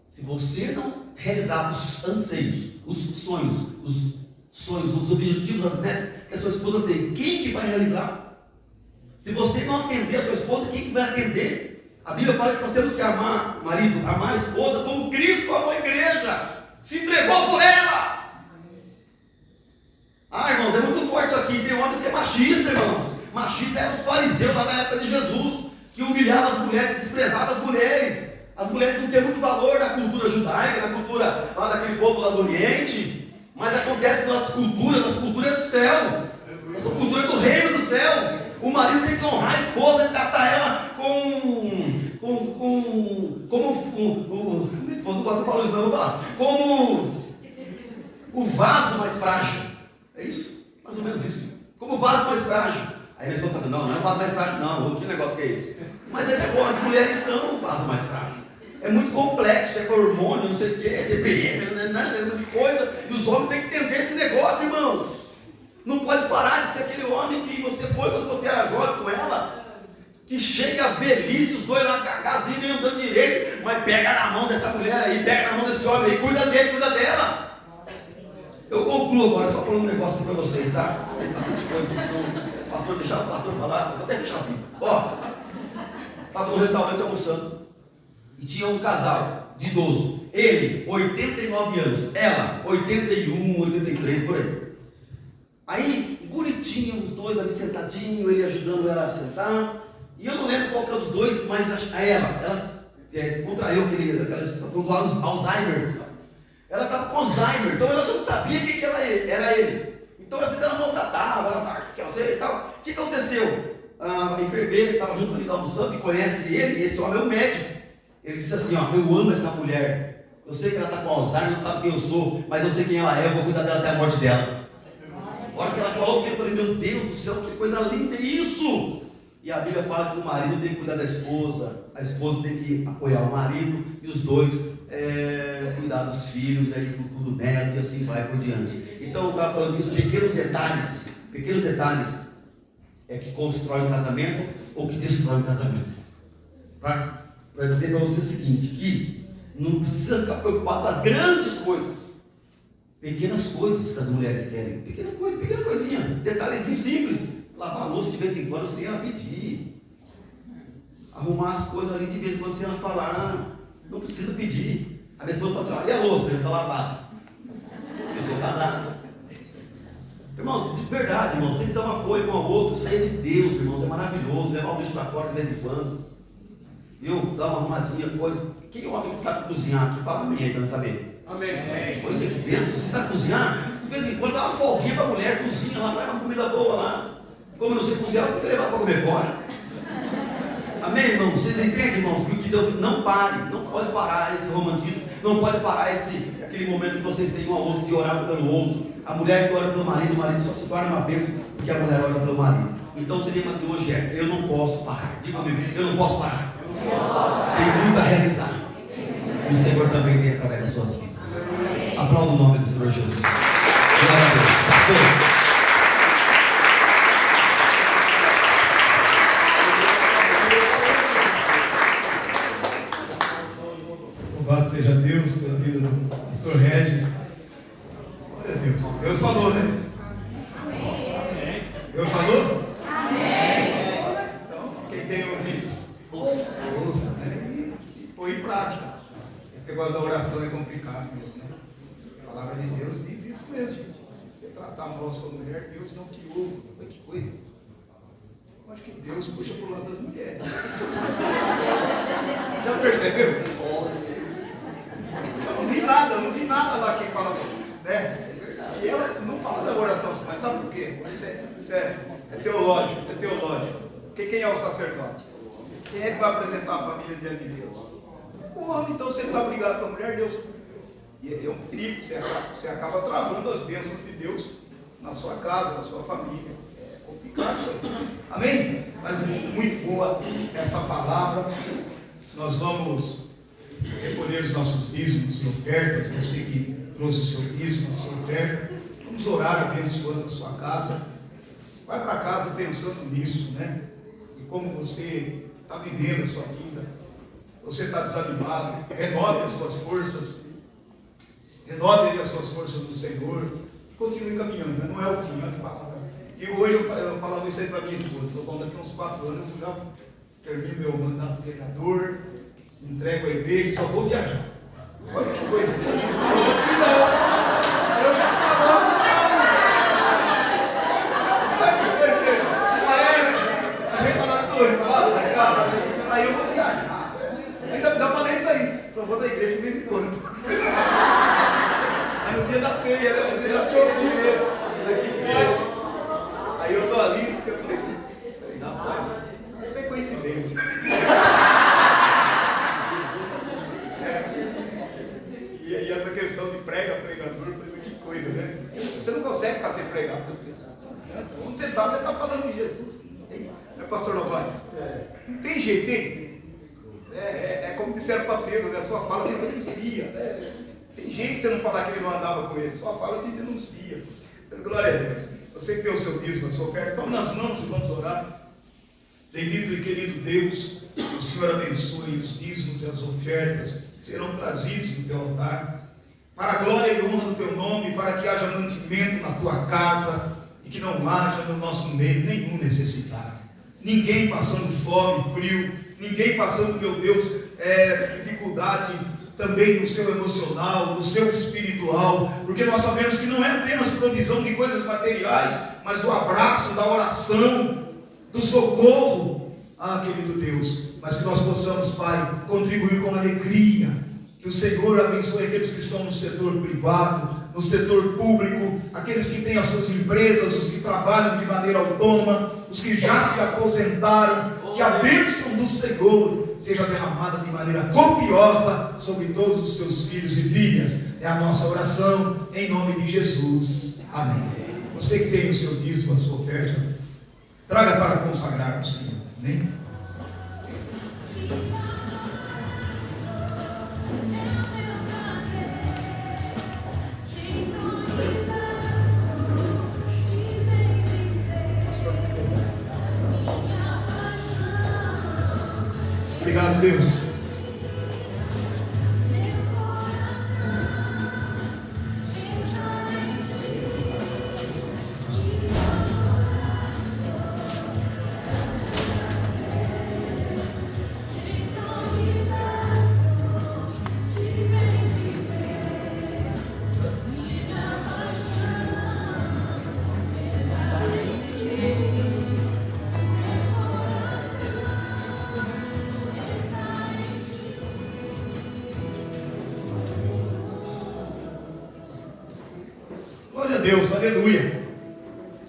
Se você não realizar os anseios, os sonhos, os objetivos, as metas que a sua esposa tem, quem que vai realizar? Se você não atender a sua esposa, quem que vai atender? A Bíblia fala que nós temos que amar o marido, amar a esposa como Cristo amou a igreja, se entregou por ela. Ah, irmãos, é muito forte isso aqui. Tem homens que é machista, irmãos. Machista eram os fariseus lá na época de Jesus, que humilhavam as mulheres, desprezavam as mulheres. As mulheres não tinham muito valor na cultura judaica, na cultura lá daquele povo lá do Oriente. Mas acontece que nossa cultura é do céu. Nossa cultura é do reino dos céus. O marido tem que honrar a esposa e tratar ela minha esposa não gosta de falar isso, mas eu vou falar. Como o vaso mais frágil. É isso? Mais ou menos isso. Como o vaso mais frágil. Aí minha esposa fala assim, não é o vaso mais frágil não. Que negócio que é esse? Mas as mulheres são o vaso mais frágil. É muito complexo, é com hormônio, não sei o que, é TPM, é muita coisa. E os homens têm que entender esse negócio, irmãos. Não pode parar de ser aquele homem que você foi quando você era jovem com ela. Que chega a velhice, os dois lá casinho nem andando direito, mas pega na mão dessa mulher aí, pega na mão desse homem aí, cuida dele, cuida dela. Eu concluo agora, só falando um negócio para vocês, tá? Tem bastante coisa, senão o pastor deixar o pastor falar, mas até fechar a Bíblia. Ó, estava no restaurante almoçando, e tinha um casal de idoso, ele, 89 anos, ela, 81, 83, por aí. Aí, bonitinho, os dois ali sentadinhos, ele ajudando ela a sentar. E eu não lembro qual que é dos dois, mas ela contraiu aquela situação do Alzheimer. Ela estava com Alzheimer, então ela já não sabia quem que era ele. Então ela maltratava, ela falava, que é você e tal. O que aconteceu? A enfermeira que estava junto ali almoçando e conhece ele, e esse homem é um médico. Ele disse assim, ó, eu amo essa mulher. Eu sei que ela está com Alzheimer, não sabe quem eu sou, mas eu sei quem ela é, eu vou cuidar dela até a morte dela. A hora que ela falou que eu falei, meu Deus do céu, que coisa linda é isso! E a Bíblia fala que o marido tem que cuidar da esposa, a esposa tem que apoiar o marido, e os dois cuidar dos filhos, aí futuro neto, e assim vai por diante. Então eu estava falando que os pequenos detalhes é que constrói um casamento ou que destrói um casamento. Para dizer para você o seguinte, que não precisa ficar preocupado com as grandes coisas. Pequenas coisas que as mulheres querem, pequena coisinha, detalhezinho simples, lavar a louça de vez em quando sem ela pedir, arrumar as coisas ali de vez em quando sem ela falar, não precisa pedir. A minha esposa fala assim, olha, e a louça, já está lavada, eu sou casado. Irmão, de verdade, irmão, tem que dar um apoio um ao outro, isso aí é de Deus, irmãos, é maravilhoso, levar o bicho para fora de vez em quando, viu, dar uma arrumadinha, coisa. Quem é o homem que sabe cozinhar aqui? Fala amém aí para saber. Amém. Olha que pensa, você sabe cozinhar? De vez em quando dá uma folguinha para a mulher, cozinha lá, faz uma comida boa lá. Como eu não sei cozinhar, eu vou levar para comer fora. Amém, irmãos? Vocês entendem, irmãos? Que Deus não pare, não pode parar esse romantismo, não pode parar aquele momento que vocês têm um ao outro de orar um pelo outro. A mulher que ora pelo marido, o marido só se torna uma bênção porque a mulher ora pelo marido. Então o tema de hoje é: eu não posso parar. Diga comigo, eu não posso parar. Tenho muito a realizar. E o Senhor também tem através das suas vidas. Aplauda o nome do Senhor Jesus. Glória a Deus. Pastor. Louvado seja Deus pela vida do pastor Regis. Glória a Deus. Deus falou, né? Amém. Deus falou? Amém. Então, quem tem ouvidos, ouça, né? E põe em prática. Esse negócio da oração é complicado mesmo, né? A palavra de Deus diz isso mesmo, gente. Se você tratar mal a sua mulher, Deus não te ouve. Olha que coisa. Eu acho que Deus puxa pro lado das mulheres. Já percebeu? Eu não vi nada lá que fala, né? E ela não fala da oração, mas sabe por quê? Isso é teológico, Porque quem é o sacerdote? Quem é que vai apresentar a família diante de Deus? O homem. Então você está brigado com a mulher, Deus. E é um perigo, você acaba travando as bênçãos de Deus na sua casa, na sua família. É complicado isso aí. Amém? Mas muito boa esta palavra. Nós vamos recolher os nossos dízimos e ofertas. Você que trouxe o seu dízimo, a sua oferta, vamos orar abençoando a sua casa. Vai para casa pensando nisso, né? E como você está vivendo a sua vida. Você está desanimado, renove as suas forças. Renove as suas forças no Senhor. Continue caminhando, não é o fim, olha que palavra. E hoje eu falava isso aí para minha esposa. Bom, daqui a uns 4 anos eu já termino meu mandato de vereador, entrego a igreja e só vou viajar. Olha que coisa. Eu já falou. Olha que coisa. Parece cara? Aí eu vou viajar. Ainda falei isso aí. Eu vou da igreja de vez em quando. Aí no dia da ceia, né? No dia da ceia eu vou igreja. Aí eu tô ali, eu falei, rapaz, isso é coincidência. E essa questão de pregador, eu falei, que coisa, né? Você não consegue ficar sem pregar para as pessoas. Onde você está falando de Jesus. Não é, pastor Novaes? Não tem jeito, hein? É como disseram para Pedro, né? Sua fala te denuncia. Né? Tem jeito de você não falar que ele não andava com ele. Sua fala te denuncia. Mas, glória a Deus. Você que tem o seu dízimo, a sua oferta, tome nas mãos e vamos orar. Bendito e querido Deus, o Senhor abençoe os dízimos e as ofertas que serão trazidos no teu altar, para a glória e honra do teu nome, para que haja mantimento na tua casa e que não haja no nosso meio nenhum necessitado. Ninguém passando fome, frio, ninguém passando, meu Deus, dificuldade também no seu emocional, no seu espiritual, porque nós sabemos que não é apenas provisão de coisas materiais, mas do abraço, da oração, do socorro, querido Deus, mas que nós possamos, Pai, contribuir com alegria, que o Senhor abençoe aqueles que estão no setor privado, no setor público, aqueles que têm as suas empresas, os que trabalham de maneira autônoma, os que já se aposentaram, que a bênção do Senhor seja derramada de maneira copiosa sobre todos os teus filhos e filhas. É a nossa oração, em nome de Jesus. Amém. Você que tem o seu dízimo, a sua oferta, traga para consagrar ao Senhor. Amém? Obrigado, Deus. Deus, aleluia.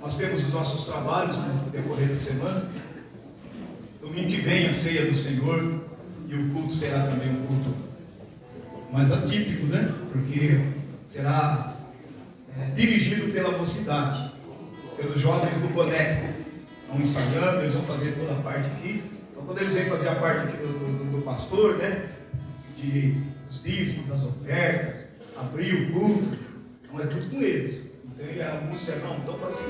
Nós temos os nossos trabalhos no decorrer da semana. Domingo que vem a ceia do Senhor, e o culto será também um culto mais atípico, né? Porque será dirigido pela mocidade, pelos jovens do Conecto. Estão ensaiando, eles vão fazer toda a parte aqui. Então, quando eles vêm fazer a parte aqui do pastor, né? Dos dízimos, das ofertas, abrir o culto, então é tudo com eles. E a música então fala assim,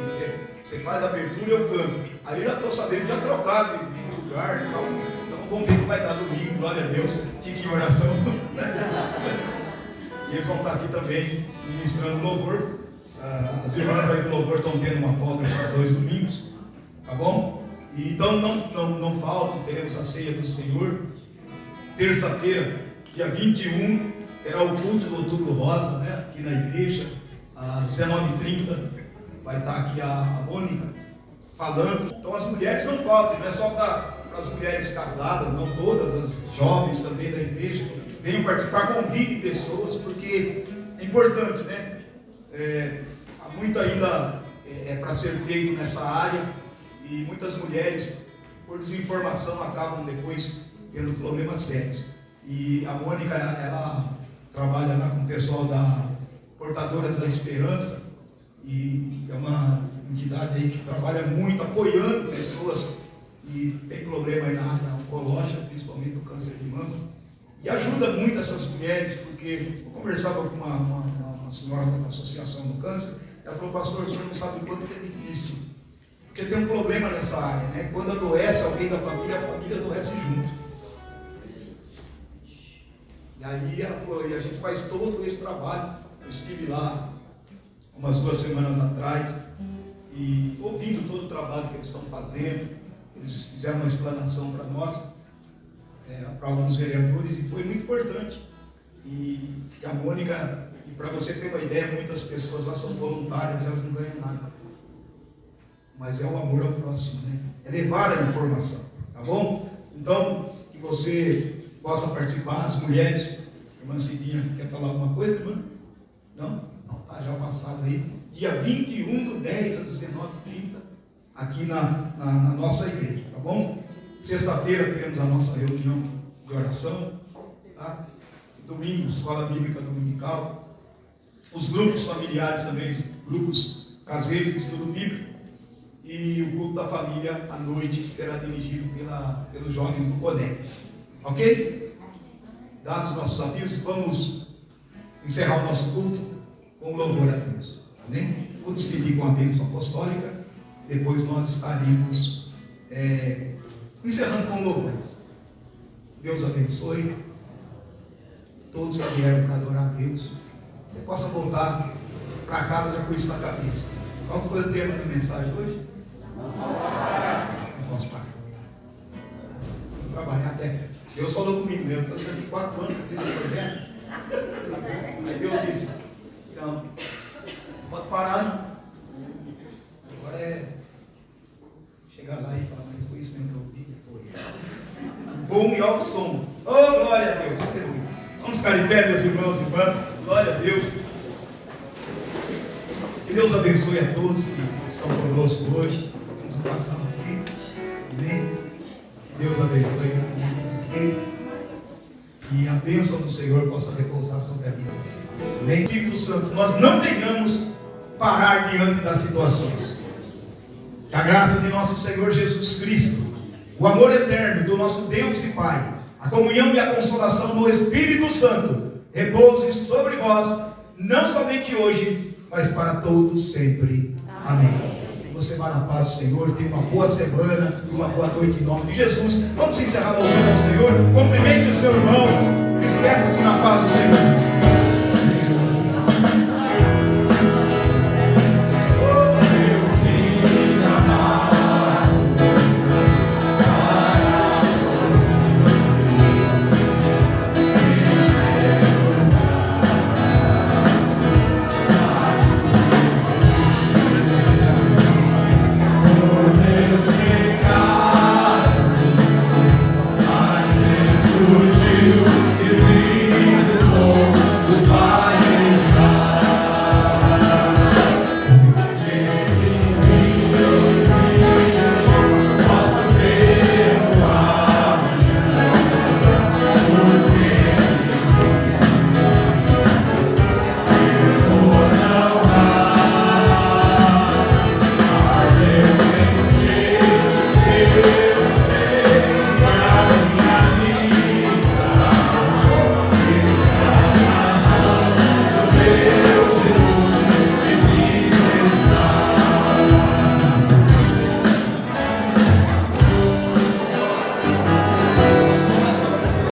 você faz a abertura e eu canto. Aí eu já estou sabendo, já trocado de lugar e tal. Então vamos ver o que vai dar domingo, glória a Deus, fique em oração. E eles vão estar aqui também ministrando louvor. As irmãs aí do louvor estão tendo uma folga esses 2 domingos, tá bom? E então não falte, teremos a ceia do Senhor. Terça-feira, dia 21, terá o culto do Outubro Rosa, né? Aqui na igreja. Às 19h30 vai estar aqui a Mônica falando. Então as mulheres não faltem, não é só para as mulheres casadas, não todas, as jovens também da igreja. Venham participar, convide pessoas, porque é importante, né? Há muito ainda para ser feito nessa área, e muitas mulheres, por desinformação, acabam depois tendo problemas sérios. E a Mônica, ela trabalha lá com o pessoal da Portadoras da Esperança, e é uma entidade aí que trabalha muito, apoiando pessoas que têm problema aí na área oncológica, principalmente do câncer de mama, e ajuda muito essas mulheres, porque eu conversava com uma senhora da Associação do Câncer, ela falou, pastor, o senhor não sabe o quanto que é difícil, porque tem um problema nessa área, né? Quando adoece alguém da família, a família adoece junto. E aí ela falou, e a gente faz todo esse trabalho. Eu estive lá umas 2 semanas atrás e ouvindo todo o trabalho que eles estão fazendo. Eles fizeram uma explanação para nós, para alguns vereadores, e foi muito importante. E a Mônica, e para você ter uma ideia, muitas pessoas lá são voluntárias, elas não ganham nada. Mas é o amor ao próximo, né? É levar a informação, tá bom? Então, que você possa participar, as mulheres. Irmã Cidinha, quer falar alguma coisa, irmã? Não? Não, tá já passado aí. Dia 21/10 às 19h30, aqui na nossa igreja, tá bom? Sexta-feira teremos a nossa reunião de oração, tá? Domingo, escola bíblica dominical. Os grupos familiares também, grupos caseiros de estudo bíblico. E o culto da família à noite será dirigido pelos jovens do Conec. Ok? Dados os nossos avisos, vamos encerrar o nosso culto com louvor a Deus. Amém? Vou despedir com a bênção apostólica. Depois nós estaremos encerrando com louvor. Deus abençoe todos que vieram para adorar a Deus. Você possa voltar para casa já com isso na cabeça. Qual foi o tema da mensagem hoje? Não posso parar. Vou trabalhar até. Deus falou comigo mesmo. Falei, daqui 4 anos que eu fiz o projeto. Aí Deus disse: não, não pode parar não. Agora é chegar lá e falar, mas foi isso mesmo que eu vi? Foi. Bom e alto som. Oh, glória a Deus. Vamos ficar em pé, meus irmãos e irmãs. Glória a Deus. Que Deus abençoe a todos que estão conosco hoje. Vamos um casal aqui. Amém. Que Deus abençoe a vocês. E a bênção do Senhor possa repousar sobre a vida de vocês. Amém. Espírito Santo, nós não venhamos parar diante das situações. Que a graça de nosso Senhor Jesus Cristo, o amor eterno do nosso Deus e Pai, a comunhão e a consolação do Espírito Santo repouse sobre vós, não somente hoje, mas para todos sempre. Amém. Você vá na paz do Senhor, tenha uma boa semana e uma boa noite em nome de Jesus. Vamos encerrar louvando ao Senhor. Cumprimente o seu irmão, despeça-se na paz do Senhor.